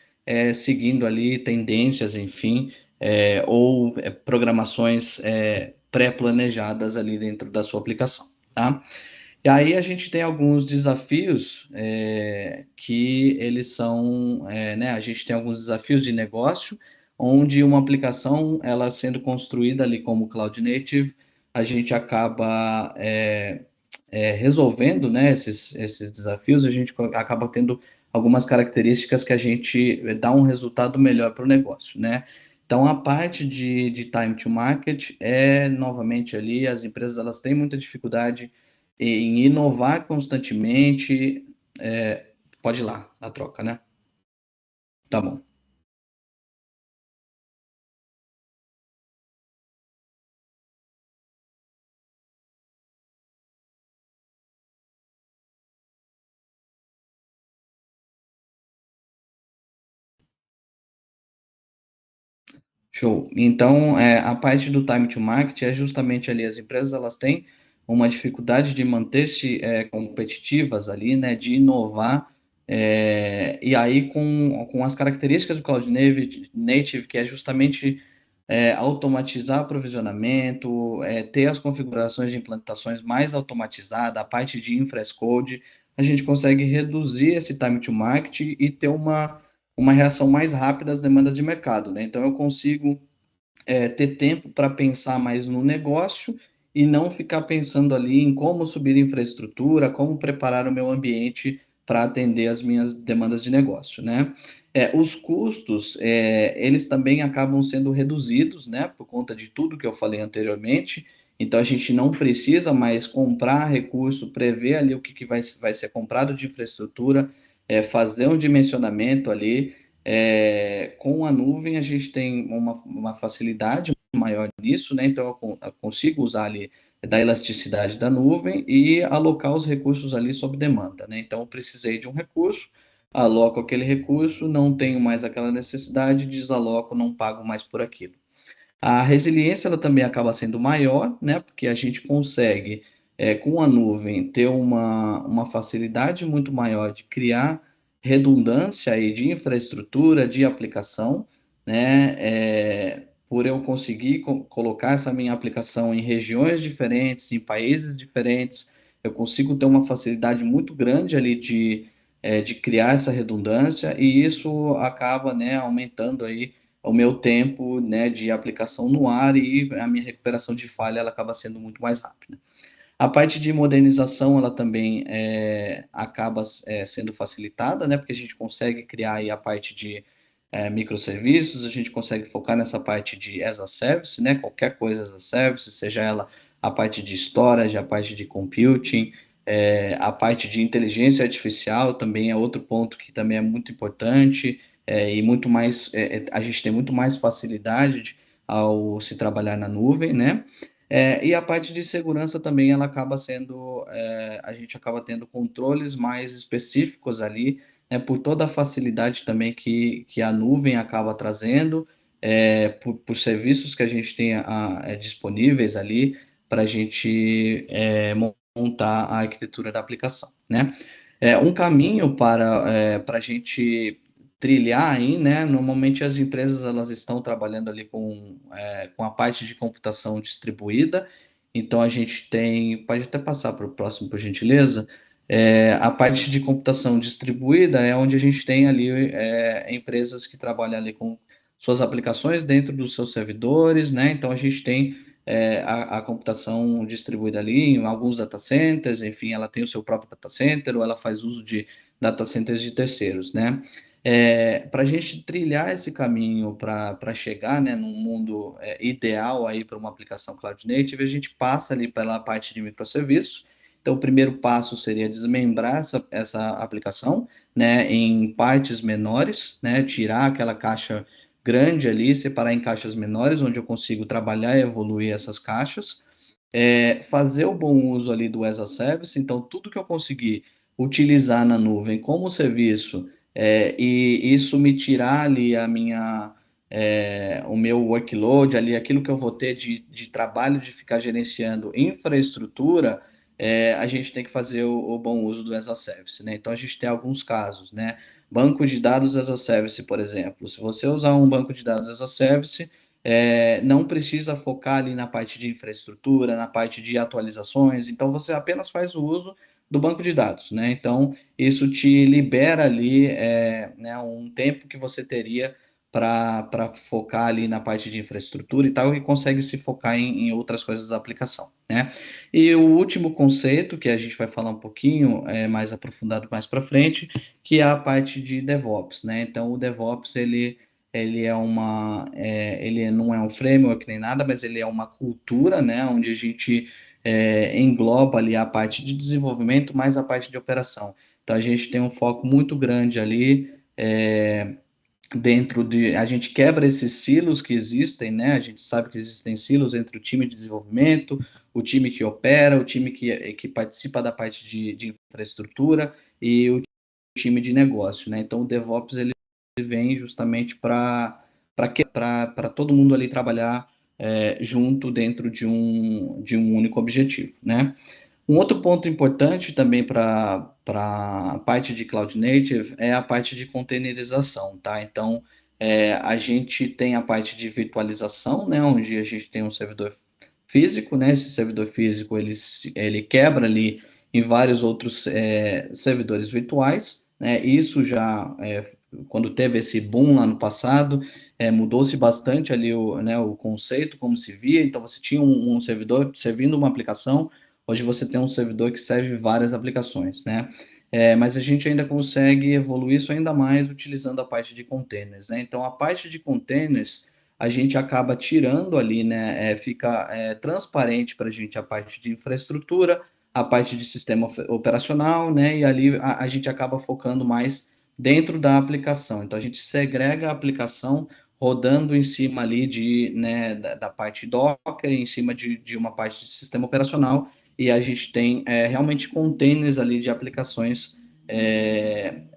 seguindo ali tendências, enfim, ou programações pré-planejadas ali dentro da sua aplicação, tá? E aí a gente tem alguns desafios que eles são, né, a gente tem alguns desafios de negócio, onde uma aplicação, ela sendo construída ali como Cloud Native, a gente acaba resolvendo, né, esses desafios, a gente acaba tendo algumas características que a gente dá um resultado melhor para o negócio, né? Então, a parte de time to market novamente ali, as empresas elas têm muita dificuldade em inovar constantemente. Pode ir lá, a troca, né? Tá bom. Show. Então, a parte do time to market é justamente ali, as empresas elas têm uma dificuldade de manter-se competitivas ali, né, de inovar, e aí com as características do Cloud Native, que é justamente automatizar aprovisionamento, ter as configurações de implantações mais automatizadas, a parte de infra as code, a gente consegue reduzir esse time to market e ter uma reação mais rápida às demandas de mercado, né? Então, eu consigo ter tempo para pensar mais no negócio e não ficar pensando ali em como subir infraestrutura, como preparar o meu ambiente para atender as minhas demandas de negócio, né? Os custos, eles também acabam sendo reduzidos, né? Por conta de tudo que eu falei anteriormente. Então, a gente não precisa mais comprar recurso, prever ali o que vai ser comprado de infraestrutura, fazer um dimensionamento ali, com a nuvem a gente tem uma facilidade maior nisso, né? Então eu consigo usar ali da elasticidade da nuvem e alocar os recursos ali sob demanda, né? Então eu precisei de um recurso, aloco aquele recurso, não tenho mais aquela necessidade, desaloco, não pago mais por aquilo. A resiliência ela também acaba sendo maior, né? Porque a gente consegue, com a nuvem, ter uma facilidade muito maior de criar redundância aí de infraestrutura, de aplicação, né? Por eu conseguir colocar essa minha aplicação em regiões diferentes, em países diferentes, eu consigo ter uma facilidade muito grande ali de criar essa redundância e isso acaba, né, aumentando aí o meu tempo, né, de aplicação no ar e a minha recuperação de falha ela acaba sendo muito mais rápida. A parte de modernização ela também acaba sendo facilitada, né, porque a gente consegue criar aí a parte de microserviços, a gente consegue focar nessa parte de as a service, né, qualquer coisa as a service, seja ela a parte de storage, a parte de computing, a parte de inteligência artificial também é outro ponto que também é muito importante, e muito mais, a gente tem muito mais facilidade ao se trabalhar na nuvem, né? E a parte de segurança também, ela acaba sendo, a gente acaba tendo controles mais específicos ali, né, por toda a facilidade também que a nuvem acaba trazendo, por serviços que a gente tem disponíveis ali para a gente montar a arquitetura da aplicação, né? Um caminho para a gente trilhar aí, né? Normalmente as empresas elas estão trabalhando ali com a parte de computação distribuída, então a gente tem, pode até passar para o próximo, por gentileza, a parte de computação distribuída é onde a gente tem ali empresas que trabalham ali com suas aplicações dentro dos seus servidores, né? Então a gente tem a computação distribuída ali em alguns data centers, enfim, ela tem o seu próprio data center ou ela faz uso de data centers de terceiros, né? Para a gente trilhar esse caminho para chegar, né, num mundo ideal aí para uma aplicação Cloud Native, a gente passa ali pela parte de microserviços. Então, o primeiro passo seria desmembrar essa aplicação, né, em partes menores, né, tirar aquela caixa grande ali, separar em caixas menores, onde eu consigo trabalhar e evoluir essas caixas, fazer o bom uso ali do as a service, então tudo que eu conseguir utilizar na nuvem como serviço, e isso me tirar ali o meu workload ali, aquilo que eu vou ter de trabalho de ficar gerenciando infraestrutura, a gente tem que fazer o bom uso do as a service, né? Então a gente tem alguns casos, né? Banco de dados as a service, por exemplo. Se você usar um banco de dados as a service, não precisa focar ali na parte de infraestrutura, na parte de atualizações, então você apenas faz o uso do banco de dados, né? Então, isso te libera ali né, um tempo que você teria para focar ali na parte de infraestrutura e tal, e consegue se focar em outras coisas da aplicação, né? E o último conceito, que a gente vai falar um pouquinho mais aprofundado mais para frente, que é a parte de DevOps, né? Então, o DevOps, ele não é um framework nem nada, mas ele é uma cultura, né? Onde a gente engloba ali a parte de desenvolvimento mais a parte de operação. Então, a gente tem um foco muito grande ali, a gente quebra esses silos que existem, né? A gente sabe que existem silos entre o time de desenvolvimento, o time que opera, o time que participa da parte de infraestrutura e o time de negócio, né? Então, o DevOps, ele vem justamente para todo mundo ali trabalhar junto dentro de um único objetivo, né? Um outro ponto importante também para a parte de Cloud Native é a parte de containerização, tá? Então, a gente tem a parte de virtualização, né? Onde a gente tem um servidor físico, né? Esse servidor físico, ele quebra ali em vários outros servidores virtuais, né? Isso já, quando teve esse boom lá no passado, mudou-se bastante ali o conceito, como se via. Então, você tinha um servidor servindo uma aplicação. Hoje você tem um servidor que serve várias aplicações, né? Mas a gente ainda consegue evoluir isso ainda mais utilizando a parte de containers, né? Então, a parte de containers, a gente acaba tirando ali, né? Fica transparente para a gente a parte de infraestrutura, a parte de sistema operacional, né? E ali a gente acaba focando mais dentro da aplicação. Então, a gente segrega a aplicação rodando em cima ali né, da parte Docker, em cima de uma parte de sistema operacional, e a gente tem realmente containers ali de aplicações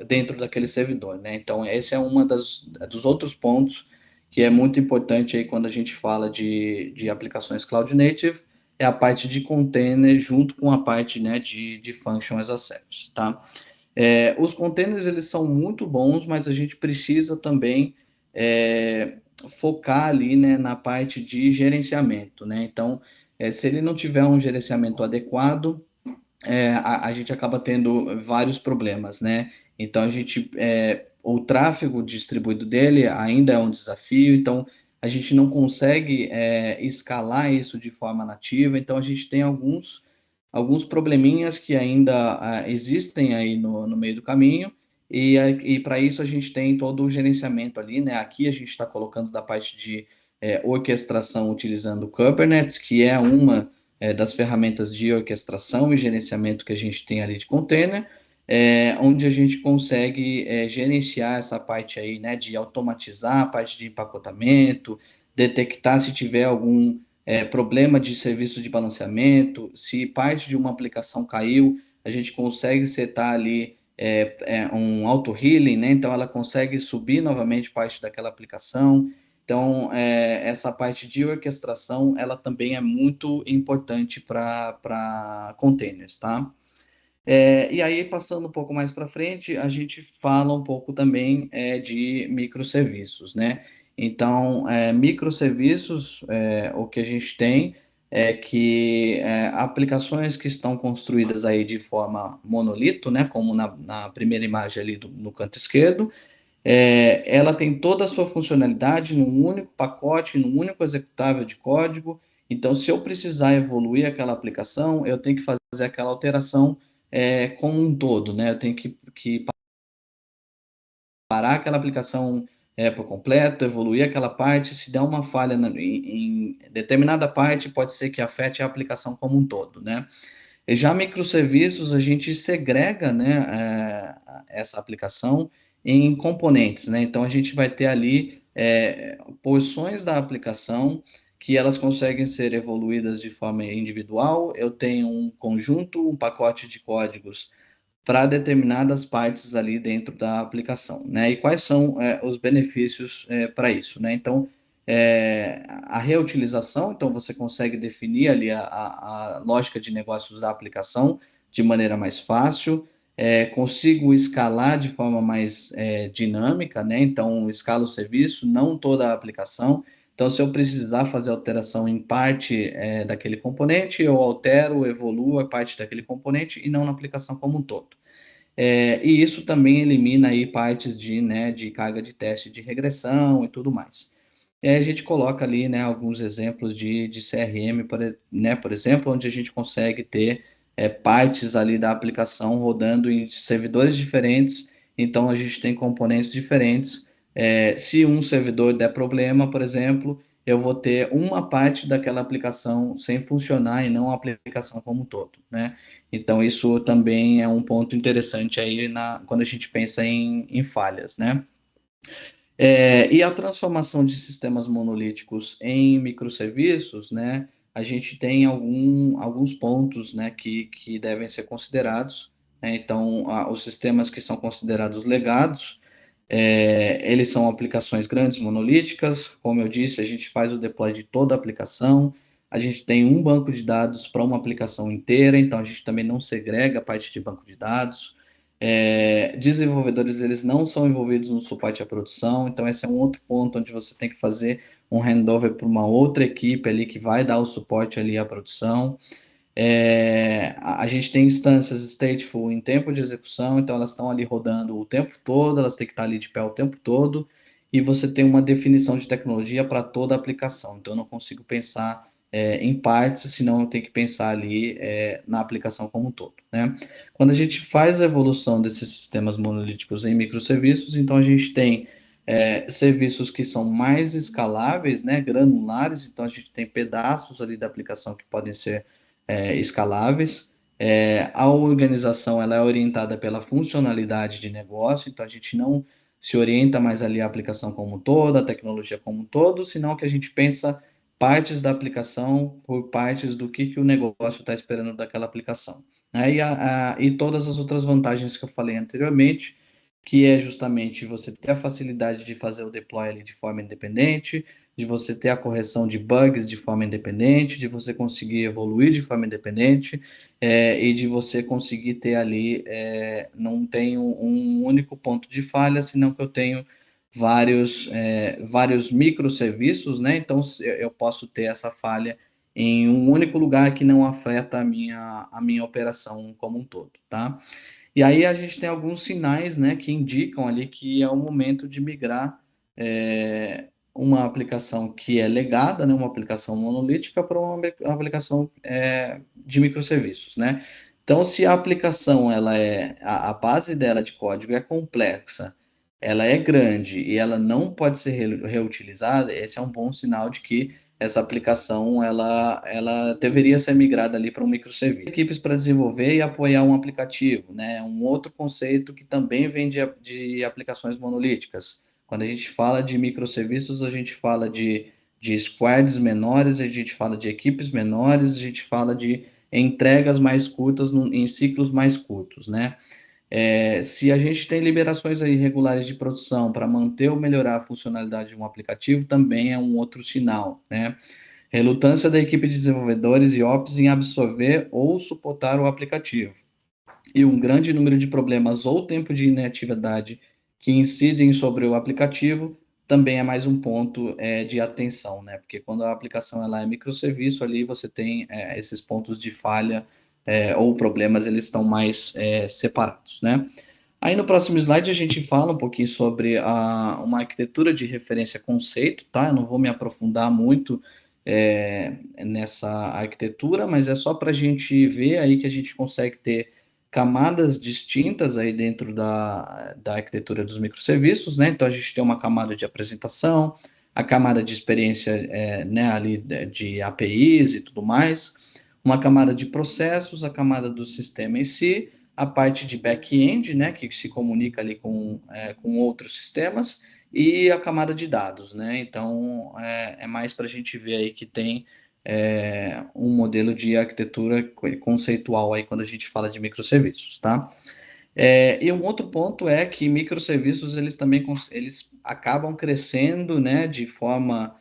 dentro daquele servidor, né? Então, esse é dos outros pontos que é muito importante aí quando a gente fala de aplicações Cloud Native, é a parte de container junto com a parte, né, de Function as a Service, tá? Os containers, eles são muito bons, mas a gente precisa também focar ali, né, na parte de gerenciamento, né? Então, se ele não tiver um gerenciamento adequado, a gente acaba tendo vários problemas, né? Então, o tráfego distribuído dele ainda é um desafio, então a gente não consegue escalar isso de forma nativa, então a gente tem alguns probleminhas que ainda existem aí no meio do caminho, e para isso a gente tem todo o gerenciamento ali, né? Aqui a gente está colocando da parte de orquestração utilizando o Kubernetes, que é uma das ferramentas de orquestração e gerenciamento que a gente tem ali de container, onde a gente consegue gerenciar essa parte aí, né, de automatizar a parte de empacotamento, detectar se tiver algum problema de serviço de balanceamento, se parte de uma aplicação caiu, a gente consegue setar ali um auto-healing, né? Então ela consegue subir novamente parte daquela aplicação. Então, essa parte de orquestração, ela também é muito importante para containers, tá? E aí, passando um pouco mais para frente, a gente fala um pouco também de microserviços, né? Então, microserviços, o que a gente tem é que aplicações que estão construídas aí de forma monolito, né? Como na primeira imagem ali no canto esquerdo, ela tem toda a sua funcionalidade num único pacote, num único executável de código. Então, se eu precisar evoluir aquela aplicação, eu tenho que fazer aquela alteração como um todo, né? Eu tenho que parar aquela aplicação por completo, evoluir aquela parte. Se der uma falha em determinada parte, pode ser que afete a aplicação como um todo, né? E já microserviços, a gente segrega, né, essa aplicação em componentes, né? Então, a gente vai ter ali porções da aplicação que elas conseguem ser evoluídas de forma individual. Eu tenho um conjunto, um pacote de códigos para determinadas partes ali dentro da aplicação, né? E quais são os benefícios para isso, né? Então, a reutilização, então você consegue definir ali a lógica de negócios da aplicação de maneira mais fácil, consigo escalar de forma mais dinâmica, né? Então, escala o serviço, não toda a aplicação. Então, se eu precisar fazer alteração em parte daquele componente, eu altero, evoluo a parte daquele componente e não na aplicação como um todo. E isso também elimina aí partes de carga de teste de regressão e tudo mais. E aí a gente coloca ali, né, alguns exemplos de CRM, por exemplo, onde a gente consegue ter partes ali da aplicação rodando em servidores diferentes, então a gente tem componentes diferentes. Se um servidor der problema, por exemplo, eu vou ter uma parte daquela aplicação sem funcionar e não a aplicação como um todo, né? Então, isso também é um ponto interessante aí quando a gente pensa em falhas, né? E a transformação de sistemas monolíticos em microserviços, né? A gente tem alguns pontos, né, que devem ser considerados, né? Então, os sistemas que são considerados legados, eles são aplicações grandes, monolíticas. Como eu disse, a gente faz o deploy de toda a aplicação. A gente tem um banco de dados para uma aplicação inteira, então a gente também não segrega a parte de banco de dados. Desenvolvedores, eles não são envolvidos no suporte à produção, então esse é um outro ponto onde você tem que fazer um handover para uma outra equipe ali que vai dar o suporte ali à produção. A gente tem instâncias stateful em tempo de execução, então elas estão ali rodando o tempo todo, elas têm que estar ali de pé o tempo todo, e você tem uma definição de tecnologia para toda a aplicação. Então eu não consigo pensar em partes, senão eu tenho que pensar ali na aplicação como um todo, né? Quando a gente faz a evolução desses sistemas monolíticos em microserviços, então a gente tem serviços que são mais escaláveis, né, granulares, então a gente tem pedaços ali da aplicação que podem ser escaláveis. A organização ela é orientada pela funcionalidade de negócio, então a gente não se orienta mais ali a aplicação como um todo, a tecnologia como um todo, senão que a gente pensa partes da aplicação por partes do que o negócio está esperando daquela aplicação. E todas as outras vantagens que eu falei anteriormente, que é justamente você ter a facilidade de fazer o deploy ali de forma independente, de você ter a correção de bugs de forma independente, de você conseguir evoluir de forma independente, e de você conseguir ter ali, não tenho um único ponto de falha, senão que eu tenho vários microserviços, né? Então eu posso ter essa falha em um único lugar que não afeta a minha operação como um todo, tá? E aí a gente tem alguns sinais, né, que indicam ali que é o momento de migrar uma aplicação que é legada, né, uma aplicação monolítica para uma aplicação de microserviços, né? Então, se a aplicação a base dela de código é complexa, ela é grande e ela não pode ser reutilizada, esse é um bom sinal de que essa aplicação ela deveria ser migrada ali para um microserviço. Equipes para desenvolver e apoiar um aplicativo, né? Um outro conceito que também vem de aplicações monolíticas. Quando a gente fala de microserviços, a gente fala de squads menores, a gente fala de equipes menores, a gente fala de entregas mais curtas em ciclos mais curtos, né? Se a gente tem liberações aí regulares de produção para manter ou melhorar a funcionalidade de um aplicativo, também é um outro sinal, né? Relutância da equipe de desenvolvedores e ops em absorver ou suportar o aplicativo. E um grande número de problemas ou tempo de inatividade que incidem sobre o aplicativo também é mais um ponto de atenção, né? Porque quando a aplicação ela é microserviço, ali você tem esses pontos de falha ou problemas, eles estão mais separados, né? Aí no próximo slide a gente fala um pouquinho sobre uma arquitetura de referência conceito, tá? Eu não vou me aprofundar muito nessa arquitetura, mas é só para a gente ver aí que a gente consegue ter camadas distintas aí dentro da arquitetura dos microserviços, né? Então a gente tem uma camada de apresentação, a camada de experiência né, ali de APIs e tudo mais, uma camada de processos, a camada do sistema em si, a parte de back-end, né, que se comunica ali com outros sistemas, e a camada de dados, né? Então é mais para a gente ver aí que tem um modelo de arquitetura conceitual aí quando a gente fala de microserviços, tá? E um outro ponto é que microserviços eles acabam crescendo, né, de forma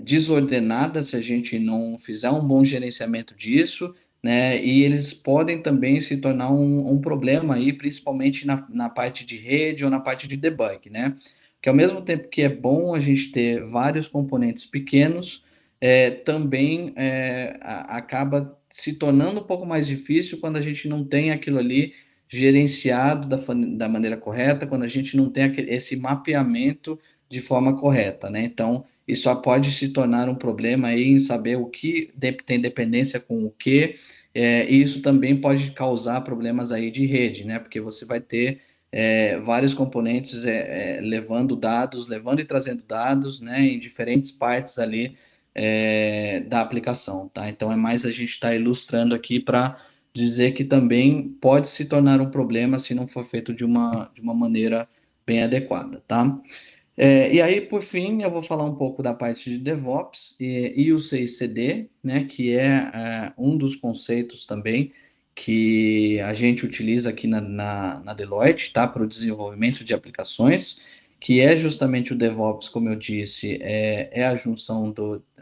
desordenada se a gente não fizer um bom gerenciamento disso, né, e eles podem também se tornar um problema aí, principalmente na parte de rede ou na parte de debug, né? que ao mesmo tempo que é bom a gente ter vários componentes pequenos, também acaba se tornando um pouco mais difícil quando a gente não tem aquilo ali gerenciado da maneira correta, quando a gente não tem esse mapeamento de forma correta, né? Então, isso pode se tornar um problema aí em saber o que tem dependência com o que, e isso também pode causar problemas aí de rede, né? Porque você vai ter vários componentes levando dados, levando e trazendo dados, né, em diferentes partes ali da aplicação, tá? Então é mais a gente estar ilustrando aqui para dizer que também pode se tornar um problema se não for feito de uma maneira bem adequada, tá? E aí, por fim, eu vou falar um pouco da parte de DevOps e o CI/CD, né, que é um dos conceitos também que a gente utiliza aqui na Deloitte, tá, para o desenvolvimento de aplicações, que é justamente o DevOps, como eu disse, é a junção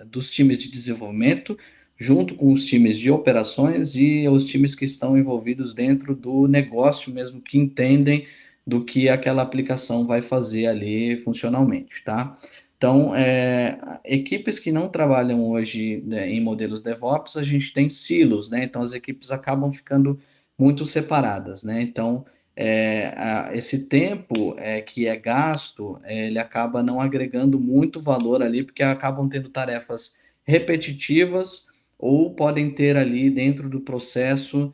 dos times de desenvolvimento junto com os times de operações e os times que estão envolvidos dentro do negócio mesmo, que entendem do que aquela aplicação vai fazer ali funcionalmente, tá? Então, equipes que não trabalham hoje, né, em modelos DevOps, a gente tem silos, né? Então, as equipes acabam ficando muito separadas, né? Então, esse tempo que é gasto, ele acaba não agregando muito valor ali, porque acabam tendo tarefas repetitivas ou podem ter ali dentro do processo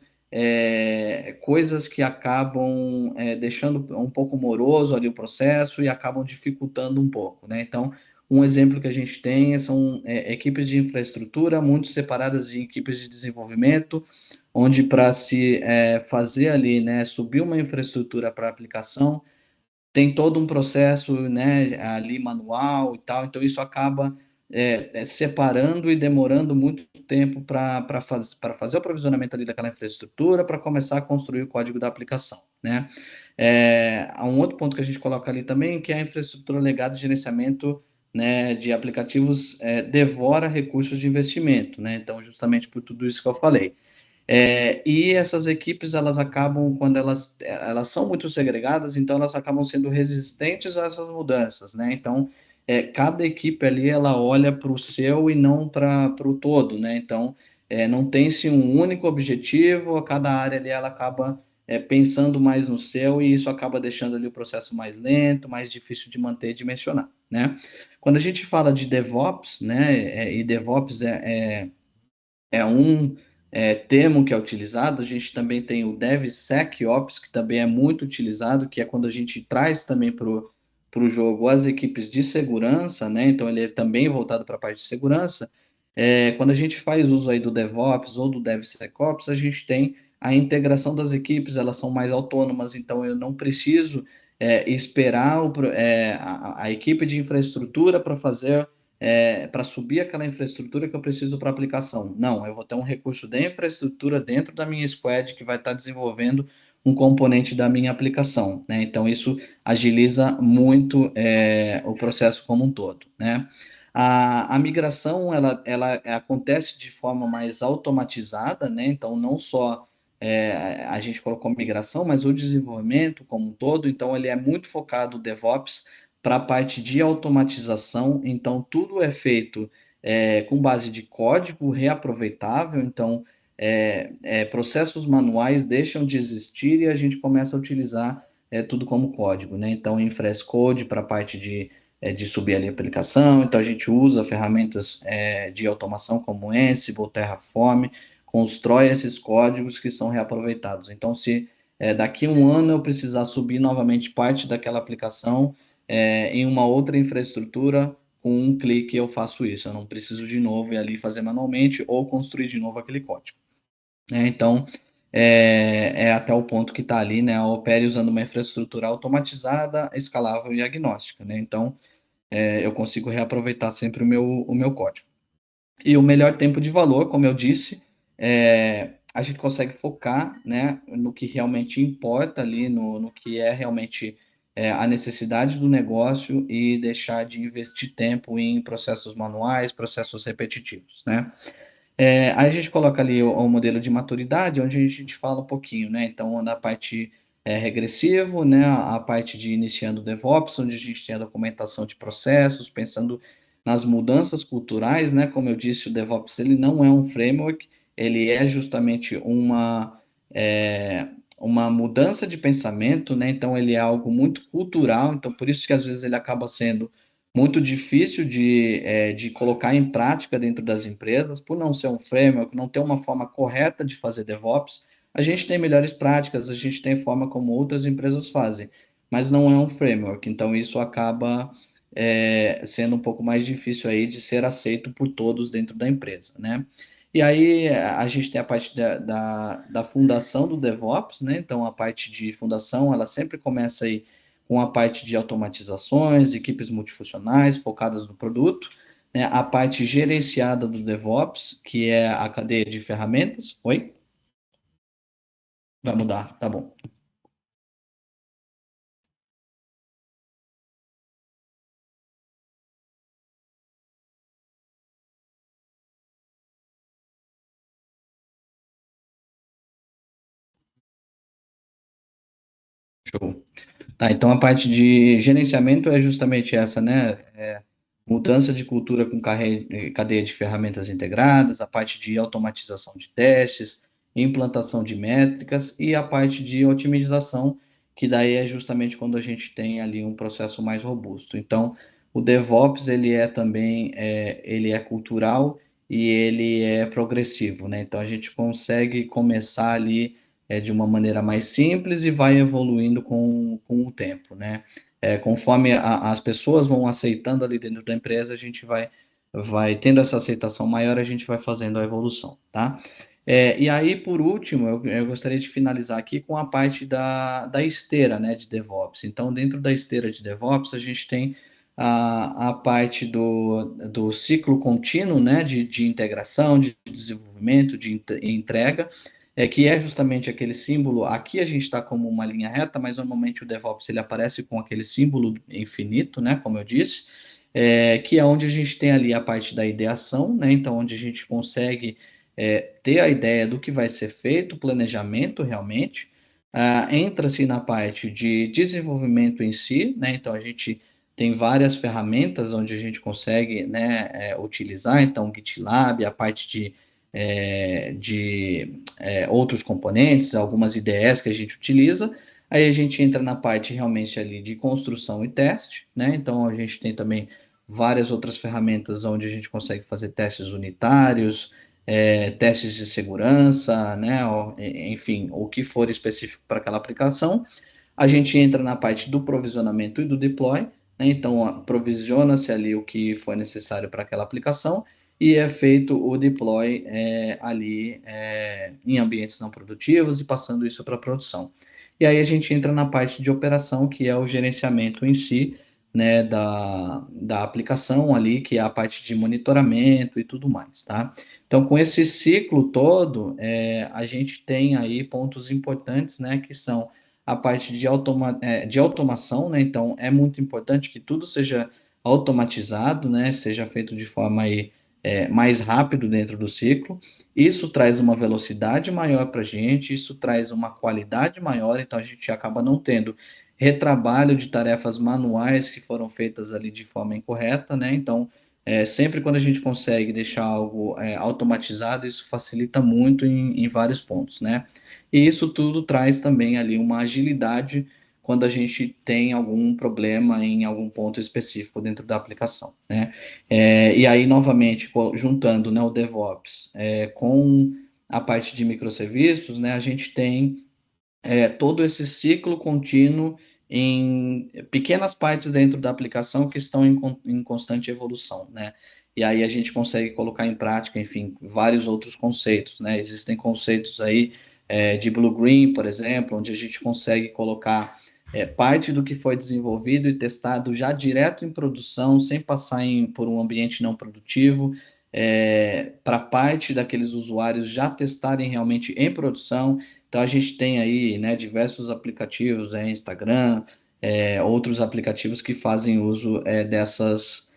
coisas que acabam deixando um pouco moroso ali o processo e acabam dificultando um pouco, né? Então, um exemplo que a gente tem são equipes de infraestrutura muito separadas de equipes de desenvolvimento, onde para se fazer ali, né, subir uma infraestrutura para aplicação, tem todo um processo, né, ali manual e tal, então isso acaba separando e demorando muito tempo para fazer o provisionamento ali daquela infraestrutura, para começar a construir o código da aplicação, né? Há um outro ponto que a gente coloca ali também, que é a infraestrutura legada de gerenciamento, né, de aplicativos devora recursos de investimento, né? Então, justamente por tudo isso que eu falei. E essas equipes, elas acabam, quando elas são muito segregadas, então elas acabam sendo resistentes a essas mudanças, né? Então, cada equipe ali, ela olha para o seu e não para o todo, né? Então, não tem-se um único objetivo, cada área ali, ela acaba pensando mais no seu e isso acaba deixando ali o processo mais lento, mais difícil de manter e dimensionar, né? Quando a gente fala de DevOps, né, e DevOps é um termo que é utilizado, a gente também tem o DevSecOps, que também é muito utilizado, que é quando a gente traz também para o jogo as equipes de segurança, né? Então ele é também voltado para a parte de segurança. Quando a gente faz uso aí do DevOps ou do DevSecOps, a gente tem a integração das equipes, elas são mais autônomas, então eu não preciso esperar a equipe de infraestrutura para fazer para subir aquela infraestrutura que eu preciso para a aplicação. Não, eu vou ter um recurso de infraestrutura dentro da minha squad que vai estar desenvolvendo um componente da minha aplicação, né? Então, isso agiliza muito o processo como um todo, né? A migração, ela acontece de forma mais automatizada, né? Então, não só a gente colocou migração, mas o desenvolvimento como um todo, então ele é muito focado, o DevOps, para a parte de automatização, então tudo é feito com base de código reaproveitável, então processos manuais deixam de existir e a gente começa a utilizar tudo como código, né? Então, em Frescode para a parte de subir ali a aplicação, então a gente usa ferramentas de automação como Ansible, Terraform, constrói esses códigos que são reaproveitados. Então, se daqui a um ano eu precisar subir novamente parte daquela aplicação, em uma outra infraestrutura, com um clique eu faço isso. Eu não preciso de novo ir ali fazer manualmente ou construir de novo aquele código. Então, até o ponto que está ali, né, a Opere usando uma infraestrutura automatizada, escalável e agnóstica, né? Então, eu consigo reaproveitar sempre o meu código. E o melhor tempo de valor, como eu disse, a gente consegue focar, né, no que realmente importa ali, no que é realmente a necessidade do negócio e deixar de investir tempo em processos manuais, processos repetitivos, né? Aí a gente coloca ali o modelo de maturidade, onde a gente fala um pouquinho, né? Então, na parte regressivo, né? A parte de iniciando o DevOps, onde a gente tem a documentação de processos, pensando nas mudanças culturais, né? Como eu disse, o DevOps ele não é um framework, ele é justamente é, uma mudança de pensamento, né? Então ele é algo muito cultural, então por isso que às vezes ele acaba sendo muito difícil de colocar em prática dentro das empresas, por não ser um framework, não ter uma forma correta de fazer DevOps. A gente tem melhores práticas, a gente tem forma como outras empresas fazem, mas não é um framework, então isso acaba sendo um pouco mais difícil aí de ser aceito por todos dentro da empresa, né? E aí a gente tem a parte da fundação do DevOps, né? Então a parte de fundação, ela sempre começa aí com a parte de automatizações, equipes multifuncionais focadas no produto, né? A parte gerenciada do DevOps, que é a cadeia de ferramentas. Oi? Vai mudar, tá bom. Show. Tá, então a parte de gerenciamento é justamente essa, né? Mudança de cultura com cadeia de ferramentas integradas, a parte de automatização de testes, implantação de métricas e a parte de otimização, que daí é justamente quando a gente tem ali um processo mais robusto. Então, o DevOps, ele é também, ele é cultural e ele é progressivo, né? Então, a gente consegue começar ali de uma maneira mais simples e vai evoluindo com o tempo, né? Conforme as pessoas vão aceitando ali dentro da empresa, a gente vai tendo essa aceitação maior, a gente vai fazendo a evolução, tá? E aí, por último, eu gostaria de finalizar aqui com a parte da esteira, né, de DevOps. Então, dentro da esteira de DevOps, a gente tem a parte do ciclo contínuo, né, de integração, de desenvolvimento, de entrega, que é justamente aquele símbolo. Aqui a gente está como uma linha reta, mas normalmente o DevOps ele aparece com aquele símbolo infinito, né, como eu disse, que é onde a gente tem ali a parte da ideação, né, então onde a gente consegue ter a ideia do que vai ser feito, planejamento realmente. Entra-se na parte de desenvolvimento em si, né, então a gente tem várias ferramentas onde a gente consegue, né, utilizar, então GitLab, a parte de outros componentes, algumas IDEs que a gente utiliza. Aí a gente entra na parte realmente ali de construção e teste, né? Então a gente tem também várias outras ferramentas onde a gente consegue fazer testes unitários, testes de segurança, né? Enfim, o que for específico para aquela aplicação. A gente entra na parte do provisionamento e do deploy, né? Então provisiona-se ali o que foi necessário para aquela aplicação e é feito o deploy ali em ambientes não produtivos e passando isso para a produção. E aí a gente entra na parte de operação, que é o gerenciamento em si, né, da aplicação ali, que é a parte de monitoramento e tudo mais, tá? Então, com esse ciclo todo, a gente tem aí pontos importantes, né, que são a parte de automação, né? Então, é muito importante que tudo seja automatizado, né? Seja feito de forma aí, mais rápido dentro do ciclo. Isso traz uma velocidade maior para a gente, isso traz uma qualidade maior, então a gente acaba não tendo retrabalho de tarefas manuais que foram feitas ali de forma incorreta, né? Então, sempre quando a gente consegue deixar algo automatizado, isso facilita muito em vários pontos, né? E isso tudo traz também ali uma agilidade quando a gente tem algum problema em algum ponto específico dentro da aplicação, né? E aí, novamente, juntando, né, o DevOps com a parte de microserviços, né, a gente tem todo esse ciclo contínuo em pequenas partes dentro da aplicação que estão em constante evolução, né? E aí a gente consegue colocar em prática, enfim, vários outros conceitos, né? Existem conceitos aí de Blue-Green, por exemplo, onde a gente consegue colocar parte do que foi desenvolvido e testado já direto em produção, sem passar por um ambiente não produtivo, para parte daqueles usuários já testarem realmente em produção. Então a gente tem aí, né, diversos aplicativos, Instagram, outros aplicativos que fazem uso dessas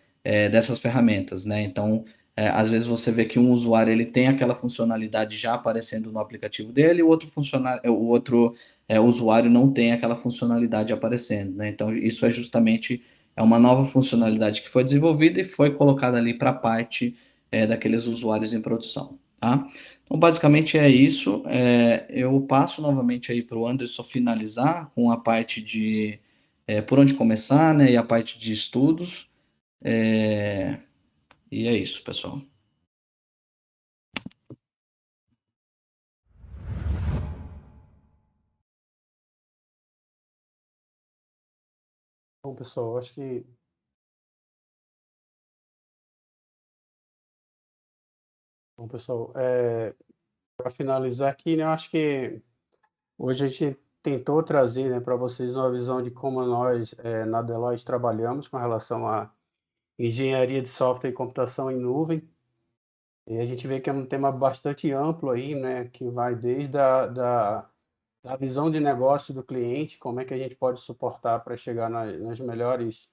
ferramentas, né? Então Às vezes você vê que um usuário ele tem aquela funcionalidade já aparecendo no aplicativo dele, e o outro usuário não tem aquela funcionalidade aparecendo, né? Então, isso é justamente uma nova funcionalidade que foi desenvolvida e foi colocada ali para a parte daqueles usuários em produção, tá? Então, basicamente é isso. Eu passo novamente aí para o Anderson finalizar com a parte de por onde começar, né? E a parte de estudos. É, e é isso, pessoal. Bom, pessoal, acho que bom, pessoal, para finalizar aqui, né, eu acho que hoje a gente tentou trazer, né, para vocês uma visão de como nós, na Deloitte, trabalhamos com relação à engenharia de software e computação em nuvem. E a gente vê que é um tema bastante amplo aí, né, que vai desde da visão de negócio do cliente, como é que a gente pode suportar para chegar nas melhores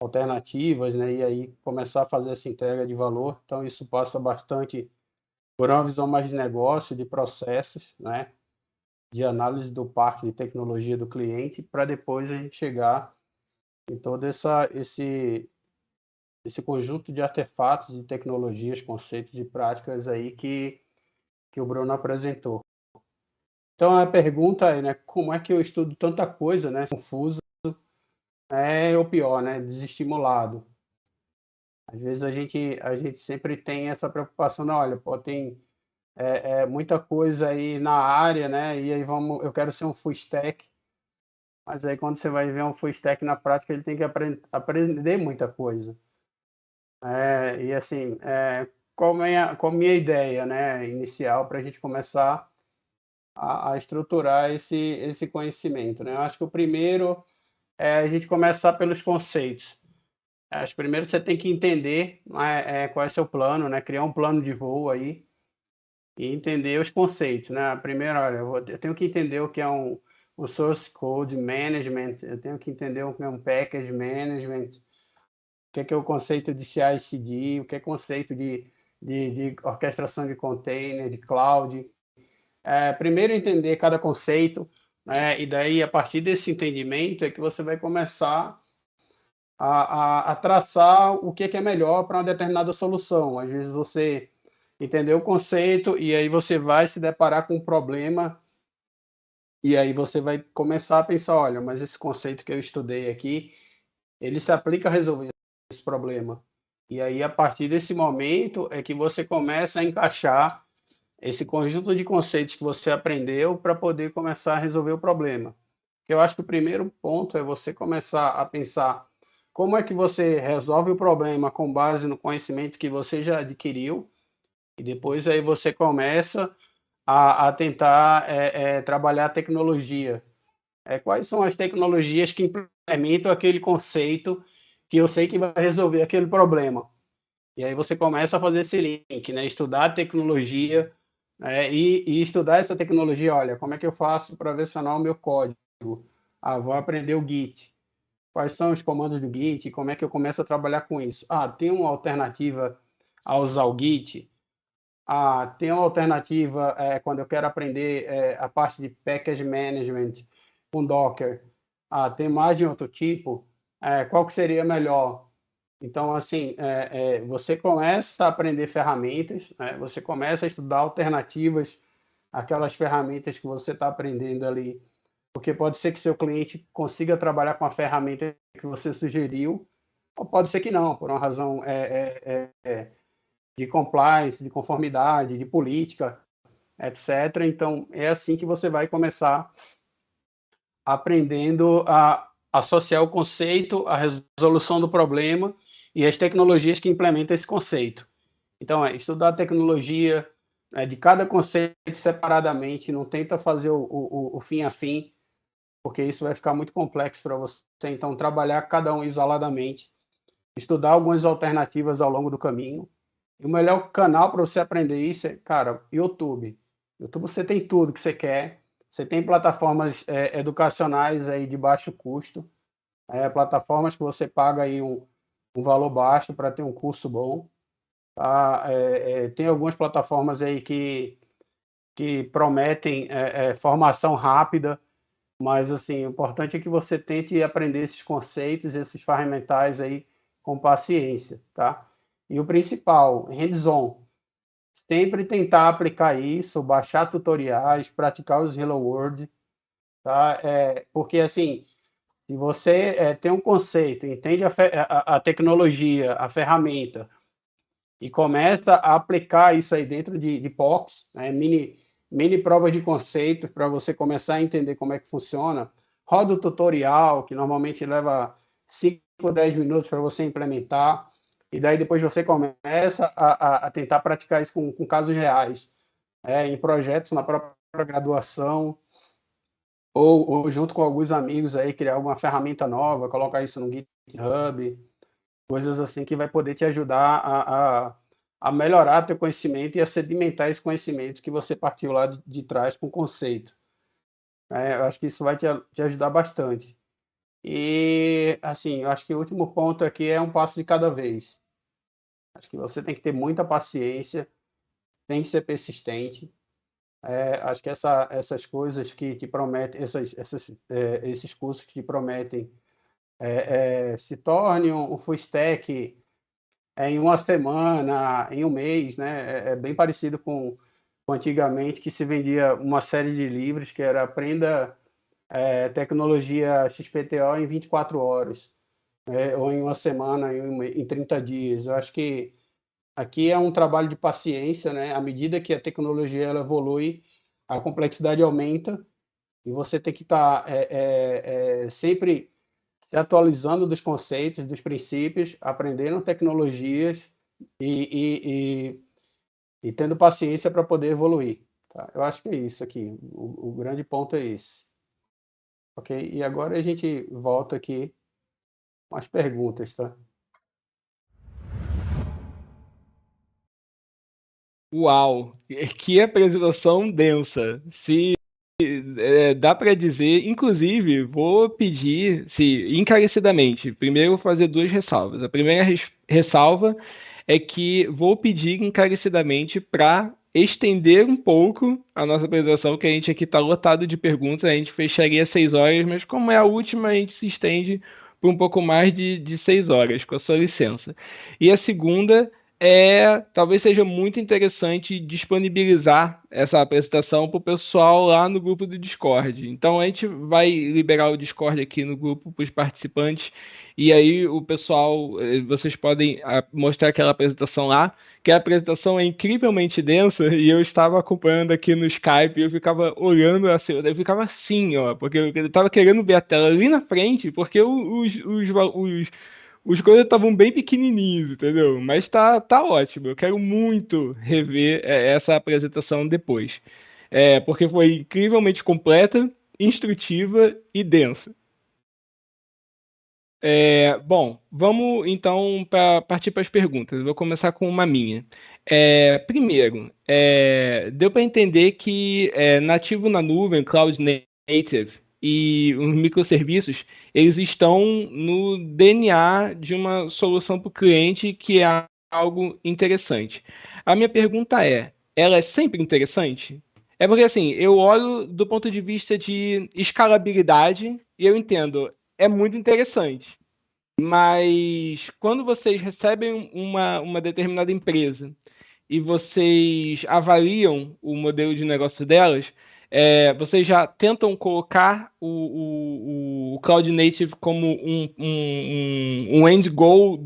alternativas, né, e aí começar a fazer essa entrega de valor. Então, isso passa bastante por uma visão mais de negócio, de processos, né, de análise do parque de tecnologia do cliente, para depois a gente chegar em todo esse conjunto de artefatos, de tecnologias, conceitos e práticas aí que o Bruno apresentou. Então a pergunta é, né, como é que eu estudo tanta coisa, né, confuso, ou pior, né, desestimulado. Às vezes a gente sempre tem essa preocupação, não, olha, pô, tem muita coisa aí na área, né, e aí eu quero ser um full stack, mas aí quando você vai ver um full stack na prática, ele tem que aprender muita coisa. E assim, qual a minha ideia, né, inicial para a gente começar a estruturar esse conhecimento, né? Eu acho que o primeiro é a gente começar pelos conceitos. Acho que primeiro você tem que entender, né, qual é o seu plano, né? Criar um plano de voo aí e entender os conceitos, né? Primeiro, olha, eu tenho que entender o que é um source code management, eu tenho que entender o que é um package management, o que é o conceito de CI/CD, o que é o conceito de orquestração de container, de cloud. Primeiro entender cada conceito, né? E daí, a partir desse entendimento, é que você vai começar a traçar o que é melhor para uma determinada solução. Às vezes você entendeu o conceito e aí você vai se deparar com um problema e aí você vai começar a pensar, olha, mas esse conceito que eu estudei aqui, ele se aplica a resolver esse problema. E aí, a partir desse momento, é que você começa a encaixar esse conjunto de conceitos que você aprendeu para poder começar a resolver o problema. Eu acho que o primeiro ponto é você começar a pensar como é que você resolve o problema com base no conhecimento que você já adquiriu, e depois aí você começa a tentar trabalhar a tecnologia. Quais são as tecnologias que implementam aquele conceito que eu sei que vai resolver aquele problema? E aí você começa a fazer esse link, né? Estudar a tecnologia, e estudar essa tecnologia. Olha, como é que eu faço para versionar o meu código? Vou aprender o Git. Quais são os comandos do Git? Como é que eu começo a trabalhar com isso? Tem uma alternativa a usar o Git? Tem uma alternativa quando eu quero aprender a parte de package management com Docker. Tem mais de outro tipo? Qual que seria melhor? Então, assim, você começa a aprender ferramentas, né? Você começa a estudar alternativas àquelas ferramentas que você está aprendendo ali, porque pode ser que seu cliente consiga trabalhar com a ferramenta que você sugeriu, ou pode ser que não, por uma razão de compliance, de conformidade, de política, etc. Então, é assim que você vai começar aprendendo a associar o conceito à resolução do problema e as tecnologias que implementam esse conceito. Então, estudar a tecnologia de cada conceito separadamente, não tenta fazer o fim a fim, porque isso vai ficar muito complexo para você. Então, trabalhar cada um isoladamente, estudar algumas alternativas ao longo do caminho. E o melhor canal para você aprender isso é, cara, YouTube. YouTube você tem tudo que você quer. Você tem plataformas educacionais aí de baixo custo, plataformas que você paga aí um valor baixo para ter um curso bom. Tá? Tem algumas plataformas aí que prometem formação rápida, mas assim, o importante é que você tente aprender esses conceitos, esses ferramentais aí com paciência, tá? E o principal, hands-on. Sempre tentar aplicar isso, baixar tutoriais, praticar os Hello World, tá? Porque assim, se você tem um conceito, entende a tecnologia, a ferramenta, e começa a aplicar isso aí dentro de POCs, né, mini provas de conceito, para você começar a entender como é que funciona, roda o tutorial, que normalmente leva 5 ou 10 minutos para você implementar, e daí depois você começa a tentar praticar isso com casos reais, em projetos na própria graduação, ou junto com alguns amigos aí, criar alguma ferramenta nova, colocar isso no GitHub, coisas assim que vai poder te ajudar a melhorar teu conhecimento e a sedimentar esse conhecimento que você partiu lá de trás com o conceito. Eu acho que isso vai te ajudar bastante. E, assim, eu acho que o último ponto aqui é um passo de cada vez. Acho que você tem que ter muita paciência, tem que ser persistente. Acho que essas coisas que te prometem, esses cursos que te prometem se torne um full stack em uma semana, em um mês, né? É bem parecido com antigamente, que se vendia uma série de livros que era Aprenda Tecnologia XPTO em 24 horas, ou em uma semana, em 30 dias. Eu acho que aqui é um trabalho de paciência, né? À medida que a tecnologia ela evolui, a complexidade aumenta e você tem que estar sempre se atualizando dos conceitos, dos princípios, aprendendo tecnologias e, e tendo paciência para poder evoluir. Tá? Eu acho que é isso aqui. O grande ponto é esse. Ok? E agora a gente volta aqui com as perguntas, tá? Uau, que apresentação densa. Se dá para dizer, inclusive, vou pedir, se encarecidamente, primeiro vou fazer duas ressalvas. A primeira ressalva é que vou pedir encarecidamente para estender um pouco a nossa apresentação, que a gente aqui está lotado de perguntas, a gente fecharia 6 horas, mas como é a última, a gente se estende por um pouco mais de 6 horas, com a sua licença. E a segunda talvez seja muito interessante disponibilizar essa apresentação para o pessoal lá no grupo do Discord. Então a gente vai liberar o Discord aqui no grupo para os participantes e aí o pessoal, vocês podem mostrar aquela apresentação lá, que a apresentação é incrivelmente densa e eu estava acompanhando aqui no Skype e eu ficava olhando assim, eu ficava assim, ó, porque eu estava querendo ver a tela ali na frente, porque os coisas estavam bem pequenininhos, entendeu? Mas tá ótimo. Eu quero muito rever essa apresentação depois. Porque foi incrivelmente completa, instrutiva e densa. Bom, vamos então partir para as perguntas. Eu vou começar com uma minha. Primeiro, deu para entender que nativo na nuvem, Cloud Native e os microserviços, eles estão no DNA de uma solução para o cliente que é algo interessante. A minha pergunta ela é sempre interessante? É porque assim, eu olho do ponto de vista de escalabilidade e eu entendo, é muito interessante. Mas quando vocês recebem uma determinada empresa e vocês avaliam o modelo de negócio delas, vocês já tentam colocar o Cloud Native como um end goal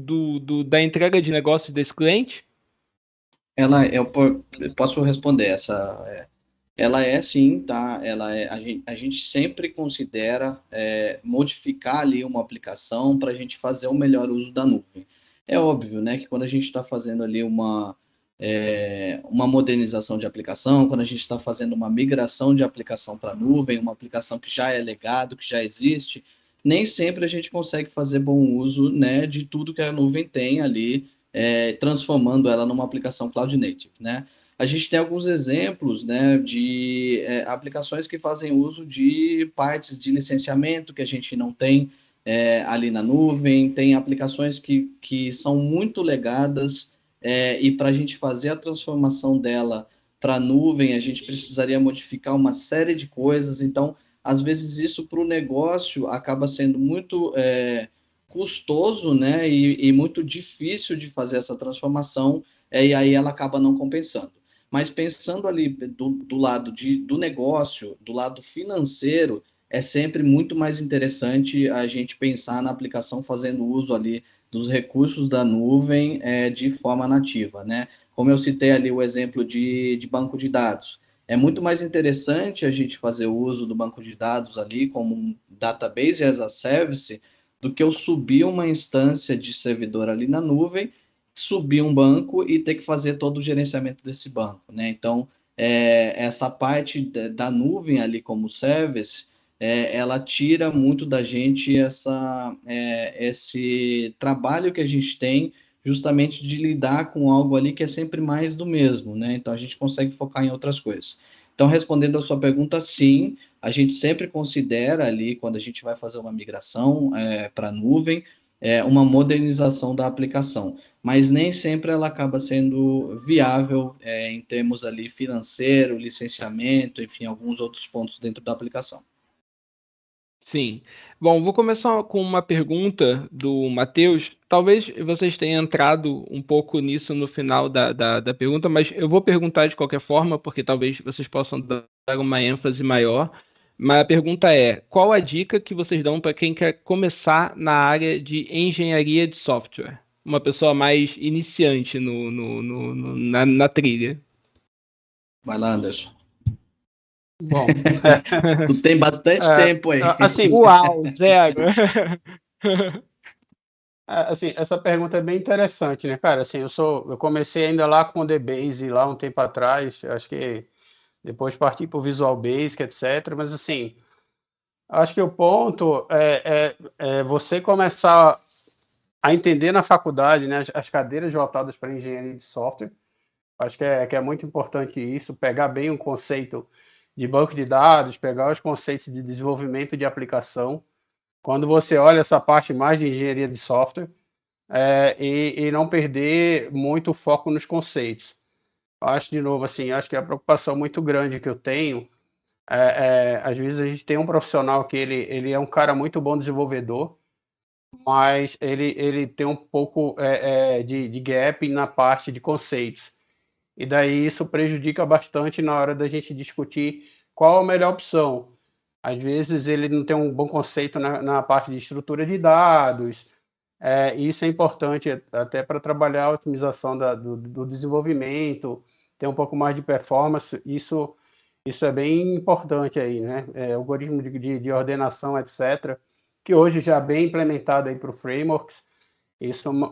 da entrega de negócios desse cliente? Eu posso responder essa. Ela é sim, tá? A gente sempre considera modificar ali uma aplicação para a gente fazer o melhor uso da nuvem. É óbvio, né, que quando a gente está fazendo ali uma modernização de aplicação, quando a gente está fazendo uma migração de aplicação para a nuvem, uma aplicação que já é legado, que já existe, nem sempre a gente consegue fazer bom uso, né, de tudo que a nuvem tem ali, transformando ela numa aplicação cloud native, né? A gente tem alguns exemplos, né, de aplicações que fazem uso de partes de licenciamento que a gente não tem ali na nuvem, tem aplicações que são muito legadas e para a gente fazer a transformação dela para a nuvem, a gente precisaria modificar uma série de coisas. Então, às vezes, isso para o negócio acaba sendo muito custoso, né? E muito difícil de fazer essa transformação, e aí ela acaba não compensando. Mas pensando ali do lado do negócio, do lado financeiro, é sempre muito mais interessante a gente pensar na aplicação fazendo uso ali dos recursos da nuvem de forma nativa, né? Como eu citei ali o exemplo de banco de dados. É muito mais interessante a gente fazer uso do banco de dados ali como um database as a service do que eu subir uma instância de servidor ali na nuvem, subir um banco e ter que fazer todo o gerenciamento desse banco, né? Então, essa parte da nuvem ali como service, ela tira muito da gente esse trabalho que a gente tem justamente de lidar com algo ali que é sempre mais do mesmo, né? Então, a gente consegue focar em outras coisas. Então, respondendo a sua pergunta, sim, a gente sempre considera ali, quando a gente vai fazer uma migração para a nuvem, uma modernização da aplicação, mas nem sempre ela acaba sendo viável em termos ali financeiro, licenciamento, enfim, alguns outros pontos dentro da aplicação. Sim. Bom, vou começar com uma pergunta do Matheus. Talvez vocês tenham entrado um pouco nisso no final da pergunta, mas eu vou perguntar de qualquer forma, porque talvez vocês possam dar uma ênfase maior. Mas a pergunta é: qual a dica que vocês dão para quem quer começar na área de engenharia de software? Uma pessoa mais iniciante na trilha. Vai lá, Anderson. Bom, Tu tem bastante tempo aí. assim, Uau, zero! assim, essa pergunta é bem interessante, né, cara? Assim, eu comecei ainda lá com o DBase lá um tempo atrás, acho que depois parti para o Visual Basic, etc. Mas assim, acho que o ponto é você começar a entender na faculdade, né, as cadeiras voltadas para engenharia de software. Acho que é muito importante isso, pegar bem o conceito de banco de dados, pegar os conceitos de desenvolvimento de aplicação. Quando você olha essa parte mais de engenharia de software, e não perder muito foco nos conceitos. Acho, de novo, assim, acho que é a preocupação muito grande que eu tenho. Às vezes a gente tem um profissional que ele é um cara muito bom desenvolvedor, mas ele tem um pouco de gap na parte de conceitos. E daí isso prejudica bastante na hora da gente discutir qual a melhor opção. Às vezes ele não tem um bom conceito na parte de estrutura de dados. Isso é importante até para trabalhar a otimização do desenvolvimento, ter um pouco mais de performance. Isso é bem importante aí, né? Algoritmo de ordenação, etc., que hoje já é bem implementado aí para o frameworks.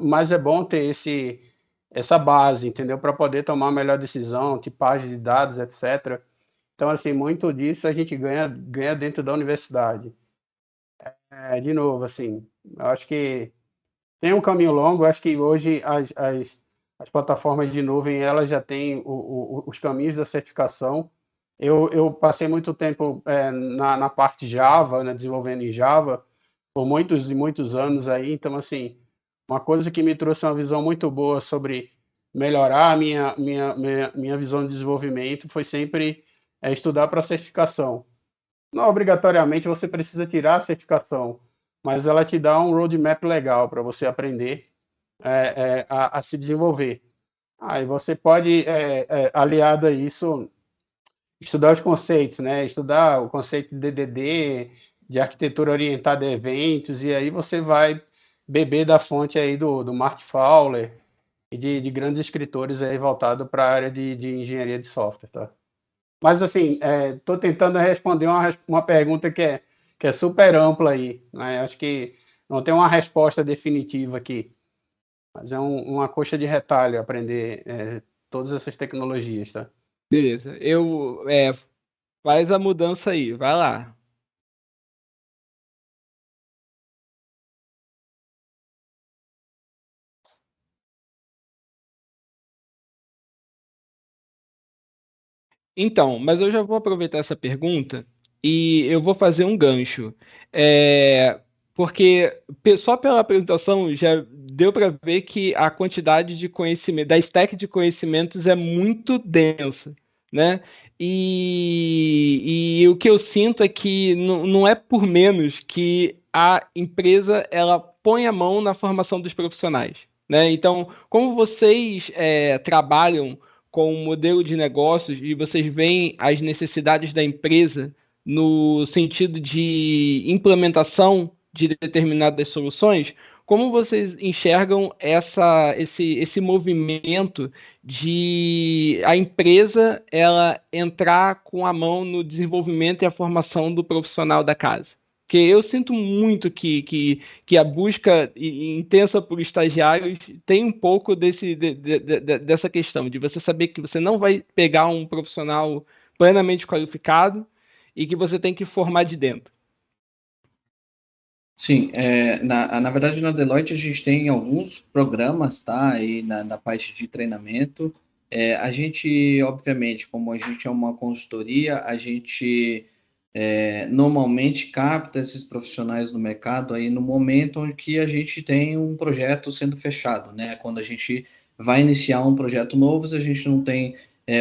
Mas é bom ter essa base, entendeu? Para poder tomar a melhor decisão, tipagem de dados, etc. Então, assim, muito disso a gente ganha dentro da universidade. De novo, assim, eu acho que tem um caminho longo. Eu acho que hoje as plataformas de nuvem elas já têm os caminhos da certificação. Eu passei muito tempo na parte Java, né, desenvolvendo em Java, por muitos e muitos anos aí. Então, assim, uma coisa que me trouxe uma visão muito boa sobre melhorar a minha visão de desenvolvimento foi sempre estudar para certificação. Não obrigatoriamente você precisa tirar a certificação, mas ela te dá um roadmap legal para você aprender a se desenvolver. Aí você pode, aliado a isso, estudar os conceitos, né? Estudar o conceito de DDD, de arquitetura orientada a eventos, e aí você vai beber da fonte aí do Mark Fowler e de grandes escritores aí voltado para a área de engenharia de software, tá? Mas assim, estou tentando responder uma pergunta que é super ampla aí, né? Acho que não tem uma resposta definitiva aqui, mas é uma coxa de retalho aprender todas essas tecnologias, tá? Beleza. Faz a mudança aí, vai lá. Então, mas eu já vou aproveitar essa pergunta e eu vou fazer um gancho. É, porque só pela apresentação já deu para ver que a quantidade de conhecimento, da stack de conhecimentos é muito densa, né? E o que eu sinto é que não é por menos que a empresa ela põe a mão na formação dos profissionais, né? Então, como vocês trabalham com um modelo de negócios e vocês veem as necessidades da empresa no sentido de implementação de determinadas soluções, como vocês enxergam esse movimento de a empresa ela entrar com a mão no desenvolvimento e a formação do profissional da casa? Porque eu sinto muito que a busca intensa por estagiários tem um pouco dessa questão, de você saber que você não vai pegar um profissional plenamente qualificado e que você tem que formar de dentro. Sim, na verdade na Deloitte a gente tem alguns programas, tá, aí na parte de treinamento. A gente, obviamente, como a gente é uma consultoria, a gente normalmente capta esses profissionais no mercado aí no momento em que a gente tem um projeto sendo fechado, né? Quando a gente vai iniciar um projeto novo, se a gente não tem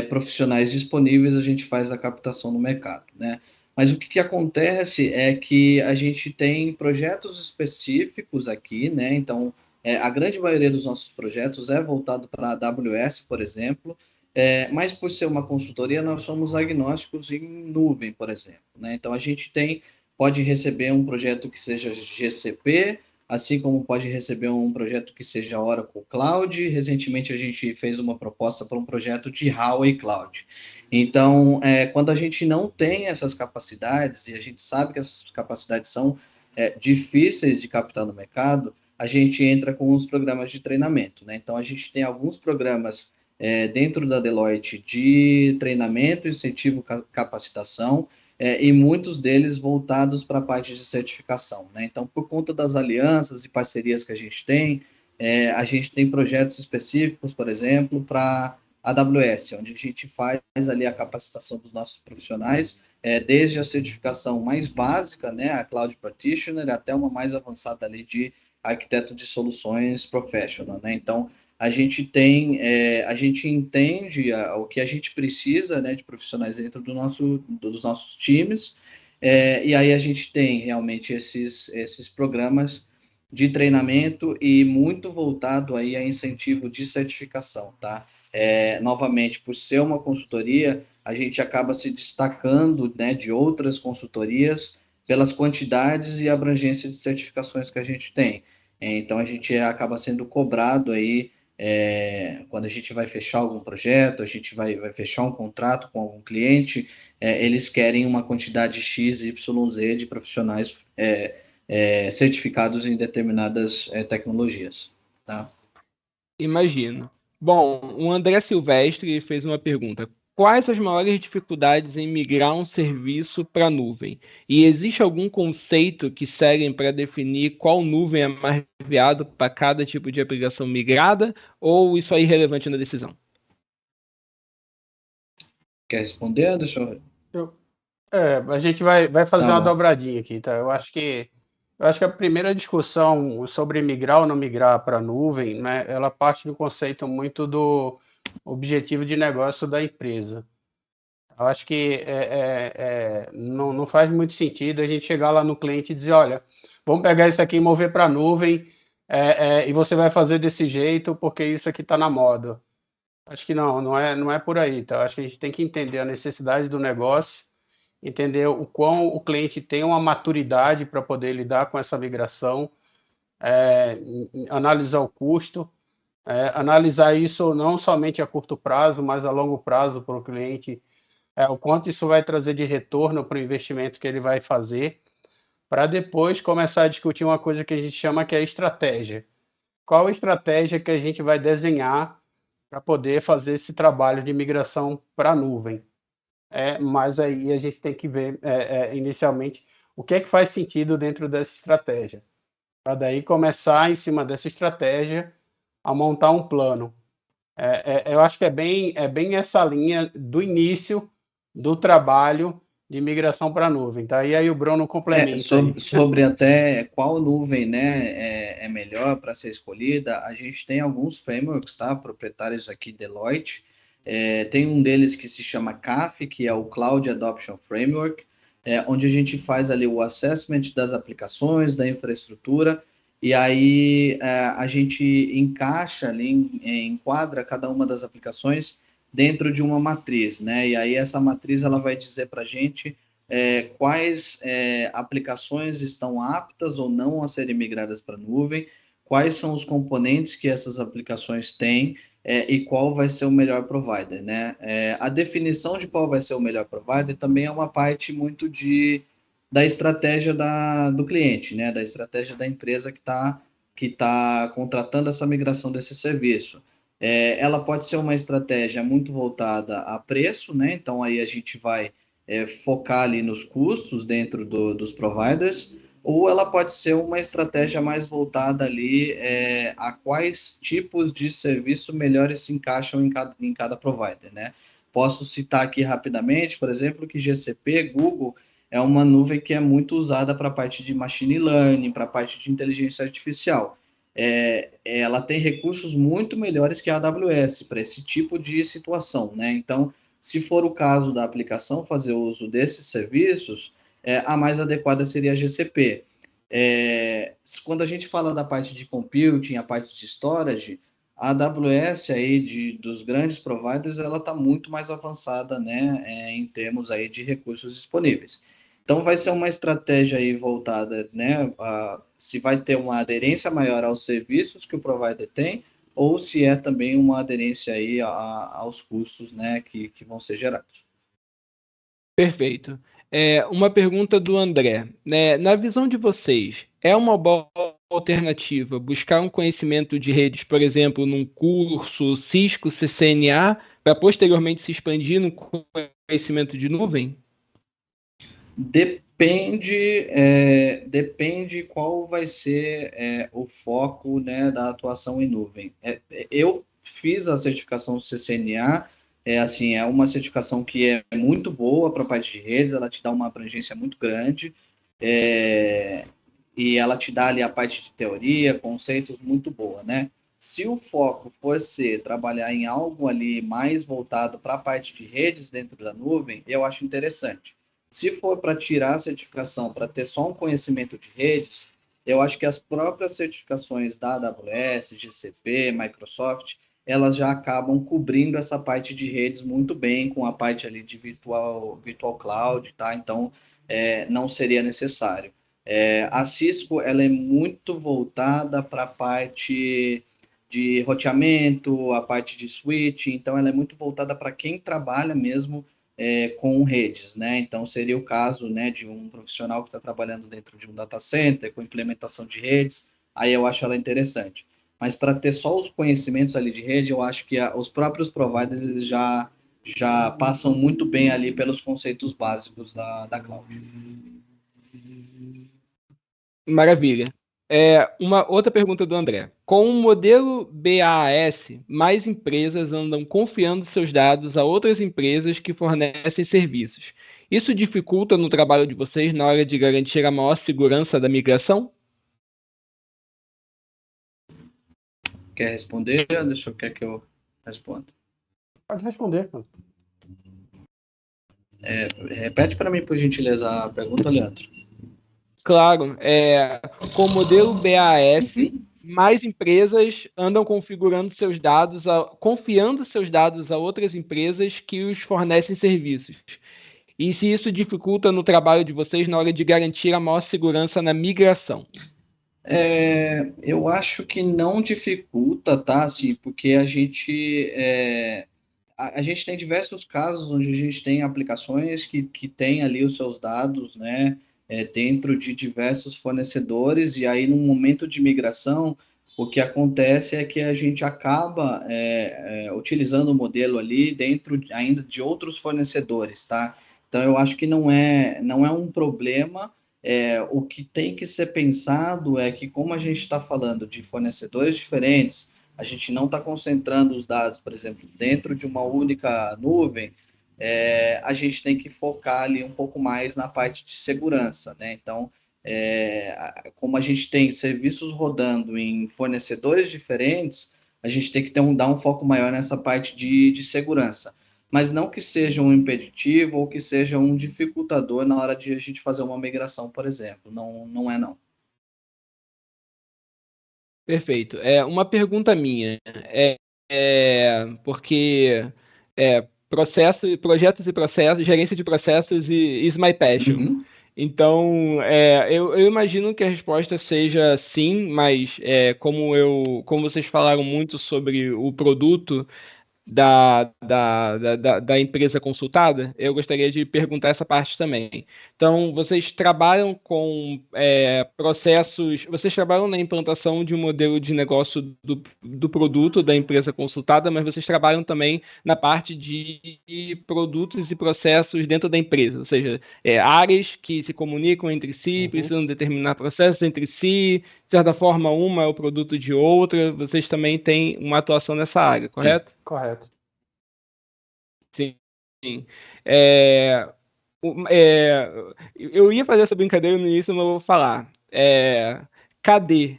profissionais disponíveis, a gente faz a captação no mercado, né? Mas o que acontece é que a gente tem projetos específicos aqui, né? Então, a grande maioria dos nossos projetos é voltado para a AWS, por exemplo, mas por ser uma consultoria, nós somos agnósticos em nuvem, por exemplo, né? Então, a gente pode receber um projeto que seja GCP, assim como pode receber um projeto que seja Oracle Cloud. Recentemente, a gente fez uma proposta para um projeto de Huawei Cloud. Então, quando a gente não tem essas capacidades, e a gente sabe que essas capacidades são difíceis de captar no mercado, a gente entra com os programas de treinamento, né? Então, a gente tem alguns programas dentro da Deloitte de treinamento, incentivo, capacitação, e muitos deles voltados para a parte de certificação, né? Então, por conta das alianças e parcerias que a gente tem projetos específicos, por exemplo, para AWS, onde a gente faz ali a capacitação dos nossos profissionais, desde a certificação mais básica, né, a Cloud Practitioner, até uma mais avançada ali de arquiteto de soluções professional, né? Então, a gente a gente entende o que a gente precisa, né, de profissionais dentro dos nossos times, e aí a gente tem realmente esses programas de treinamento e muito voltado aí a incentivo de certificação, tá? Novamente, por ser uma consultoria, a gente acaba se destacando, né, de outras consultorias pelas quantidades e abrangência de certificações que a gente tem. Então, a gente acaba sendo cobrado aí, quando a gente vai fechar algum projeto, a gente vai fechar um contrato com algum cliente, eles querem uma quantidade X, Y, Z de profissionais certificados em determinadas tecnologias, tá? Imagino. Bom, o André Silvestre fez uma pergunta. Quais as maiores dificuldades em migrar um serviço para a nuvem? E existe algum conceito que seguem para definir qual nuvem é mais viável para cada tipo de aplicação migrada? Ou isso é irrelevante na decisão? Quer responder, Anderson? A gente vai fazer Tá uma bom. dobradinha aqui, tá? Eu acho que a primeira discussão sobre migrar ou não migrar para a nuvem, né, ela parte do conceito muito do objetivo de negócio da empresa. Eu acho que não faz muito sentido a gente chegar lá no cliente e dizer, olha, vamos pegar isso aqui e mover para a nuvem, e você vai fazer desse jeito porque isso aqui está na moda. Acho que não é por aí, tá? Acho que a gente tem que entender a necessidade do negócio, entender o quão o cliente tem uma maturidade para poder lidar com essa migração, analisar o custo, analisar isso não somente a curto prazo, mas a longo prazo para o cliente, o quanto isso vai trazer de retorno para o investimento que ele vai fazer, para depois começar a discutir uma coisa que a gente chama que é estratégia. Qual a estratégia que a gente vai desenhar para poder fazer esse trabalho de migração para a nuvem? Mas aí a gente tem que ver inicialmente o que é que faz sentido dentro dessa estratégia, para daí começar em cima dessa estratégia a montar um plano. Eu acho que é bem essa linha do início do trabalho de migração para a nuvem, tá? E aí o Bruno complementa aí. Sobre até qual nuvem, né, é melhor para ser escolhida, a gente tem alguns frameworks, tá, proprietários aqui, Deloitte, tem um deles que se chama CAF, que é o Cloud Adoption Framework, onde a gente faz ali o assessment das aplicações, da infraestrutura, e aí a gente encaixa ali, enquadra cada uma das aplicações dentro de uma matriz, né, e aí essa matriz ela vai dizer para a gente quais aplicações estão aptas ou não a serem migradas para a nuvem, quais são os componentes que essas aplicações têm e qual vai ser o melhor provider, né? A definição de qual vai ser o melhor provider também é uma parte muito da estratégia do cliente, né? Da estratégia da empresa que tá contratando essa migração desse serviço. Ela pode ser uma estratégia muito voltada a preço, né? Então aí a gente vai focar ali nos custos dentro dos providers, ou ela pode ser uma estratégia mais voltada ali a quais tipos de serviço melhores se encaixam em cada provider, né? Posso citar aqui rapidamente, por exemplo, que GCP, Google, é uma nuvem que é muito usada para a parte de machine learning, para a parte de inteligência artificial. Ela tem recursos muito melhores que a AWS para esse tipo de situação, né? Então, se for o caso da aplicação fazer uso desses serviços, a mais adequada seria a GCP. Quando a gente fala da parte de computing, a parte de storage, a AWS aí dos grandes providers, ela está muito mais avançada, né, em termos aí de recursos disponíveis. Então vai ser uma estratégia aí voltada, né, se vai ter uma aderência maior aos serviços que o provider tem, ou se é também uma aderência aí aos custos, né, que vão ser gerados. Perfeito. Uma pergunta do André, né? Na visão de vocês, é uma boa alternativa buscar um conhecimento de redes, por exemplo, num curso Cisco CCNA, para posteriormente se expandir no conhecimento de nuvem? Depende qual vai ser o foco, né, da atuação em nuvem. Eu fiz a certificação do CCNA, assim, é uma certificação que é muito boa para a parte de redes, ela te dá uma abrangência muito grande, e ela te dá ali a parte de teoria, conceitos muito boa, né? Se o foco for ser trabalhar em algo ali mais voltado para a parte de redes dentro da nuvem, eu acho interessante. Se for para tirar a certificação, para ter só um conhecimento de redes, eu acho que as próprias certificações da AWS, GCP, Microsoft, elas já acabam cobrindo essa parte de redes muito bem, com a parte ali de virtual cloud, tá? Então, não seria necessário. A Cisco, ela é muito voltada para a parte de roteamento, a parte de switch, então ela é muito voltada para quem trabalha mesmo com redes, né? Então seria o caso, né, de um profissional que está trabalhando dentro de um data center com implementação de redes, aí eu acho ela interessante. Mas para ter só os conhecimentos ali de rede, eu acho que os próprios providers eles já passam muito bem ali pelos conceitos básicos da cloud. Maravilha. Uma outra pergunta do André. Com o modelo BaaS, mais empresas andam confiando seus dados a outras empresas que fornecem serviços. Isso dificulta no trabalho de vocês na hora de garantir a maior segurança da migração? Quer responder? Quer que eu responda? Pode responder, cara. Repete para mim, por gentileza, a pergunta, Leandro. Claro. Com o modelo BaaS, mais empresas andam configurando seus dados, confiando seus dados a outras empresas que os fornecem serviços. E se isso dificulta no trabalho de vocês na hora de garantir a maior segurança na migração? Eu acho que não dificulta, tá? Assim, porque a gente tem diversos casos onde a gente tem aplicações que têm ali os seus dados, né, dentro de diversos fornecedores, e aí, num momento de migração, o que acontece é que a gente acaba utilizando o modelo ali dentro ainda de outros fornecedores, tá? Então, eu acho que não é um problema. O que tem que ser pensado é que, como a gente está falando de fornecedores diferentes, a gente não está concentrando os dados, por exemplo, dentro de uma única nuvem, a gente tem que focar ali um pouco mais na parte de segurança, né? Então, como a gente tem serviços rodando em fornecedores diferentes, a gente tem que dar um foco maior nessa parte de segurança. Mas não que seja um impeditivo ou que seja um dificultador na hora de a gente fazer uma migração, por exemplo. Não, não é não. Perfeito. Uma pergunta minha. Porque projetos e processos, gerência de processos is my passion. Uhum. Então, eu imagino que a resposta seja sim, mas como vocês falaram muito sobre o produto da empresa consultada, eu gostaria de perguntar essa parte também. Então, vocês trabalham com processos, vocês trabalham na implantação de um modelo de negócio do produto da empresa consultada, mas vocês trabalham também na parte de produtos e processos dentro da empresa, ou seja, áreas que se comunicam entre si, precisam determinar processos entre si, de certa forma, uma é o produto de outra, vocês também têm uma atuação nessa área, Sim. correto? Correto. Sim. Sim. É, é, eu ia fazer essa brincadeira no início, mas eu vou falar. Cadê?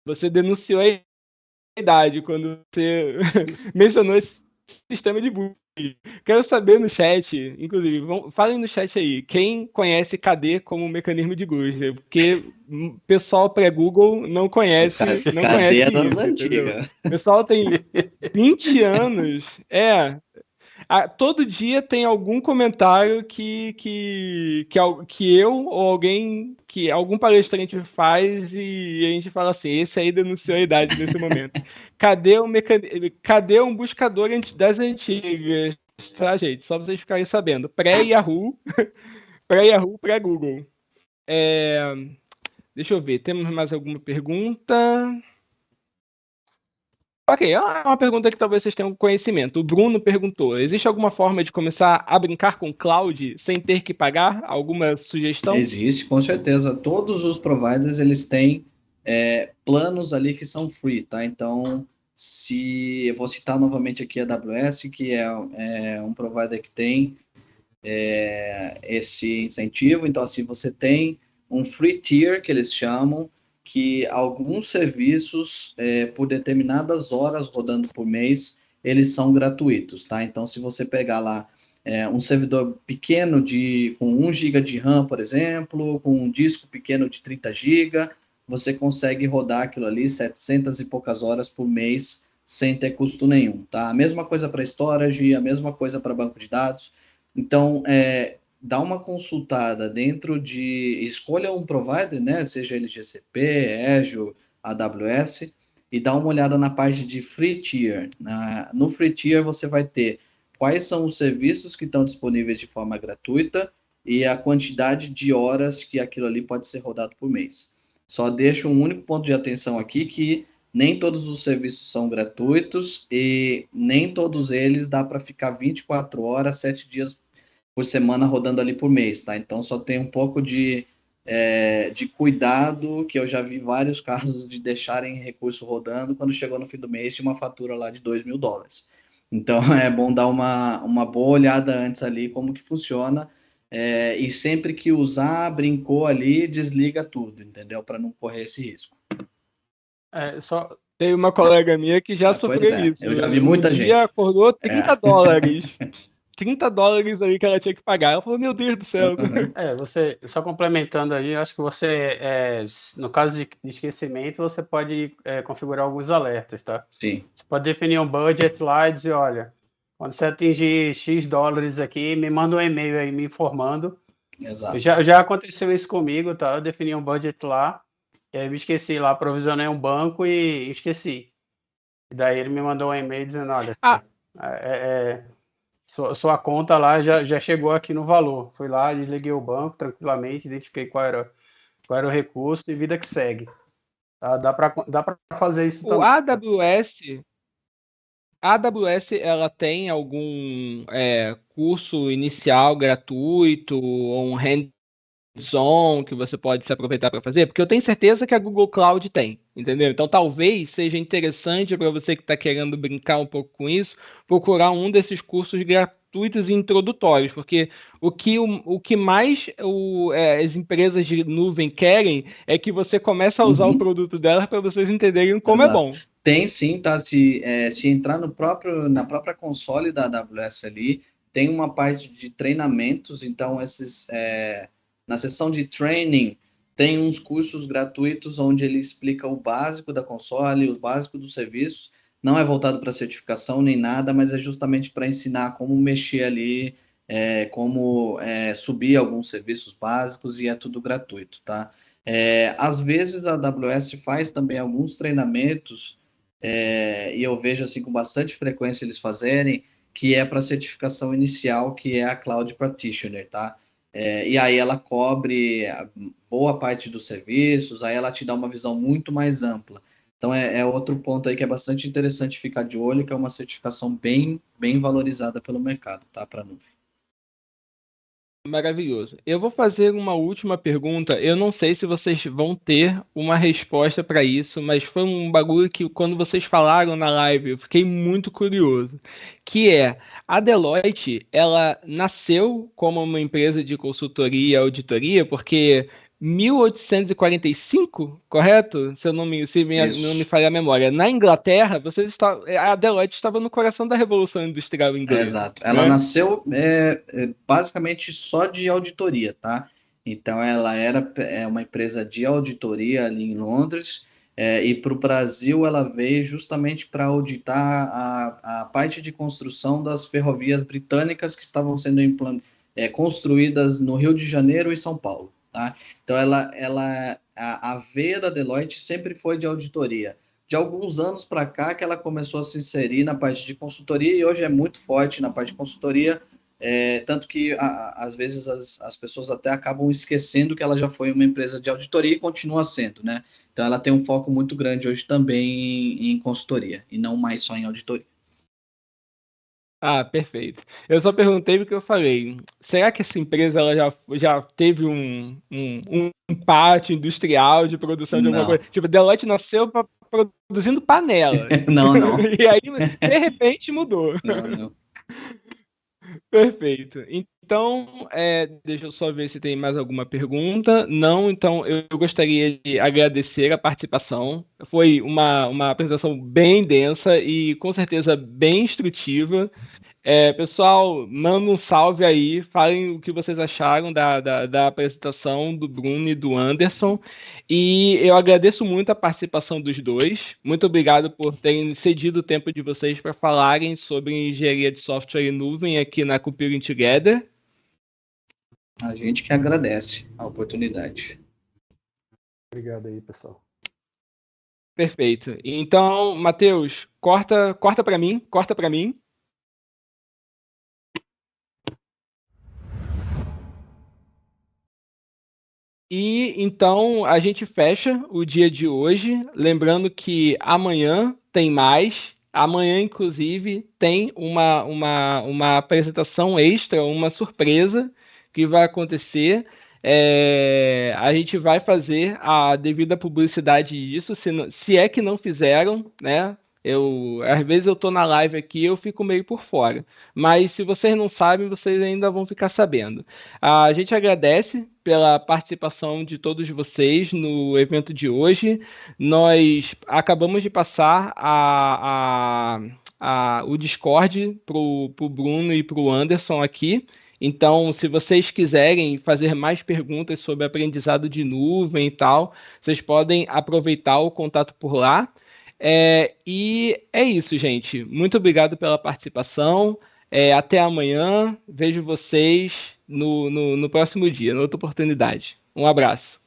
Você denunciou a idade quando você mencionou esse sistema de bullying. Quero saber no chat, inclusive, falem no chat aí, quem conhece KD como mecanismo de Gauss? Porque o pessoal pré-Google não conhece, não Cadê conhece a das isso, entendeu? antigas? O pessoal tem 20 anos, todo dia tem algum comentário que eu ou alguém, que algum palestrante faz e a gente fala assim, esse aí denunciou a idade nesse momento. Cadê um buscador das antigas, tá, gente? Só pra vocês ficarem sabendo. Pré-Yahoo, pré-Yahoo, pré-Google. Deixa eu ver, temos mais alguma pergunta? Ok, é uma pergunta que talvez vocês tenham conhecimento. O Bruno perguntou: existe alguma forma de começar a brincar com cloud sem ter que pagar? Alguma sugestão? Existe, com certeza. Todos os providers, eles têm planos ali que são free, tá? Então, se eu vou citar novamente aqui a AWS, que é um provider que tem esse incentivo. Então, assim, você tem um free tier, que eles chamam, que alguns serviços, por determinadas horas rodando por mês, eles são gratuitos, tá? Então, se você pegar lá um servidor pequeno com 1 GB de RAM, por exemplo, com um disco pequeno de 30 GB, você consegue rodar aquilo ali 700 e poucas horas por mês sem ter custo nenhum, tá? A mesma coisa para storage, a mesma coisa para banco de dados. Então, dá uma consultada dentro escolha um provider, né? Seja ele GCP, Azure, AWS, e dá uma olhada na parte de free tier. No free tier você vai ter quais são os serviços que estão disponíveis de forma gratuita e a quantidade de horas que aquilo ali pode ser rodado por mês. Só deixo um único ponto de atenção aqui, que nem todos os serviços são gratuitos e nem todos eles dá para ficar 24 horas, 7 dias por semana rodando ali por mês, tá? Então só tem um pouco de cuidado, que eu já vi vários casos de deixarem recurso rodando, quando chegou no fim do mês tinha uma fatura lá de $2.000. Então é bom dar uma boa olhada antes ali como que funciona, e sempre que usar, brincou ali, desliga tudo, entendeu? Para não correr esse risco. Só Tem uma colega minha que já sofreu isso. Eu já vi muita Um gente. dia acordou $30. $30 aí que ela tinha que pagar. Ela falou, meu Deus do céu. você, só complementando aí, eu acho que você, no caso de esquecimento, você pode configurar alguns alertas, tá? Sim. Você pode definir um budget lá e dizer, olha, quando você atingir X dólares aqui, me manda um e-mail aí me informando. Exato. Já aconteceu isso comigo, tá? Eu defini um budget lá, e aí me esqueci lá, provisionei um banco e esqueci. E daí ele me mandou um e-mail dizendo, olha, sua conta lá já chegou aqui no valor. Fui lá, desliguei o banco tranquilamente, identifiquei qual era o recurso e vida que segue. Tá? Dá para fazer isso também. A AWS, ela tem algum curso inicial gratuito ou um hands-on que você pode se aproveitar para fazer? Porque eu tenho certeza que a Google Cloud tem, entendeu? Então talvez seja interessante para você que está querendo brincar um pouco com isso, procurar um desses cursos gratuitos e introdutórios, porque o que mais as empresas de nuvem querem é que você comece a usar o produto delas para vocês entenderem como é bom. Tem sim, tá? Se entrar na própria console da AWS ali, tem uma parte de treinamentos, então na seção de training tem uns cursos gratuitos onde ele explica o básico da console, o básico do serviço. Não é voltado para certificação nem nada, mas é justamente para ensinar como mexer ali, como subir alguns serviços básicos e é tudo gratuito, tá? Às vezes a AWS faz também alguns treinamentos e eu vejo assim com bastante frequência eles fazerem, que é para certificação inicial, que é a Cloud Practitioner, tá? E aí ela cobre boa parte dos serviços, aí ela te dá uma visão muito mais ampla. Então é outro ponto aí que é bastante interessante ficar de olho, que é uma certificação bem, bem valorizada pelo mercado, tá? Para nuvem. Maravilhoso. Eu vou fazer uma última pergunta. Eu não sei se vocês vão ter uma resposta para isso, mas foi um bagulho que quando vocês falaram na live, eu fiquei muito curioso. Que é, a Deloitte, ela nasceu como uma empresa de consultoria e auditoria, porque 1845, correto? Se eu não me, se minha- não me falha a memória. Na Inglaterra, a Deloitte estava no coração da Revolução Industrial Inglesa, Exato. Ela né? nasceu basicamente só de auditoria, tá? Então, ela era uma empresa de auditoria ali em Londres, e para o Brasil ela veio justamente para auditar a parte de construção das ferrovias britânicas que estavam sendo construídas no Rio de Janeiro e São Paulo, tá? Então, a veia da Deloitte sempre foi de auditoria. De alguns anos para cá que ela começou a se inserir na parte de consultoria e hoje é muito forte na parte de consultoria, tanto que às vezes as pessoas até acabam esquecendo que ela já foi uma empresa de auditoria e continua sendo, né? Então ela tem um foco muito grande hoje também em consultoria e não mais só em auditoria. Ah, perfeito. Eu só perguntei porque eu falei, será que essa empresa ela já teve um pátio industrial de produção de alguma Não, coisa? Tipo, Deloitte nasceu produzindo panelas. não. E aí, de repente, mudou. Não. Perfeito. Então, deixa eu só ver se tem mais alguma pergunta. Não, então eu gostaria de agradecer a participação. Foi uma apresentação bem densa e com certeza bem instrutiva. Pessoal, manda um salve aí, falem o que vocês acharam da apresentação do Bruno e do Anderson. E eu agradeço muito a participação dos dois. Muito obrigado por terem cedido o tempo de vocês para falarem sobre engenharia de software e nuvem aqui na Computing Together. A gente que agradece a oportunidade. Obrigado aí, pessoal. Perfeito. Então, Matheus, corta para mim. E então a gente fecha o dia de hoje, lembrando que amanhã tem mais. Amanhã, inclusive, tem uma apresentação extra, uma surpresa que vai acontecer. A gente vai fazer a devida publicidade disso, se é que não fizeram, né? Às vezes eu tô na live aqui e eu fico meio por fora. Mas se vocês não sabem, vocês ainda vão ficar sabendo. A gente agradece pela participação de todos vocês no evento de hoje. Nós acabamos de passar o Discord para o Bruno e para o Anderson aqui. Então, se vocês quiserem fazer mais perguntas sobre aprendizado de nuvem e tal, vocês podem aproveitar o contato por lá. E é isso, gente. Muito obrigado pela participação. Até amanhã. Vejo vocês no próximo dia, na outra oportunidade. Um abraço.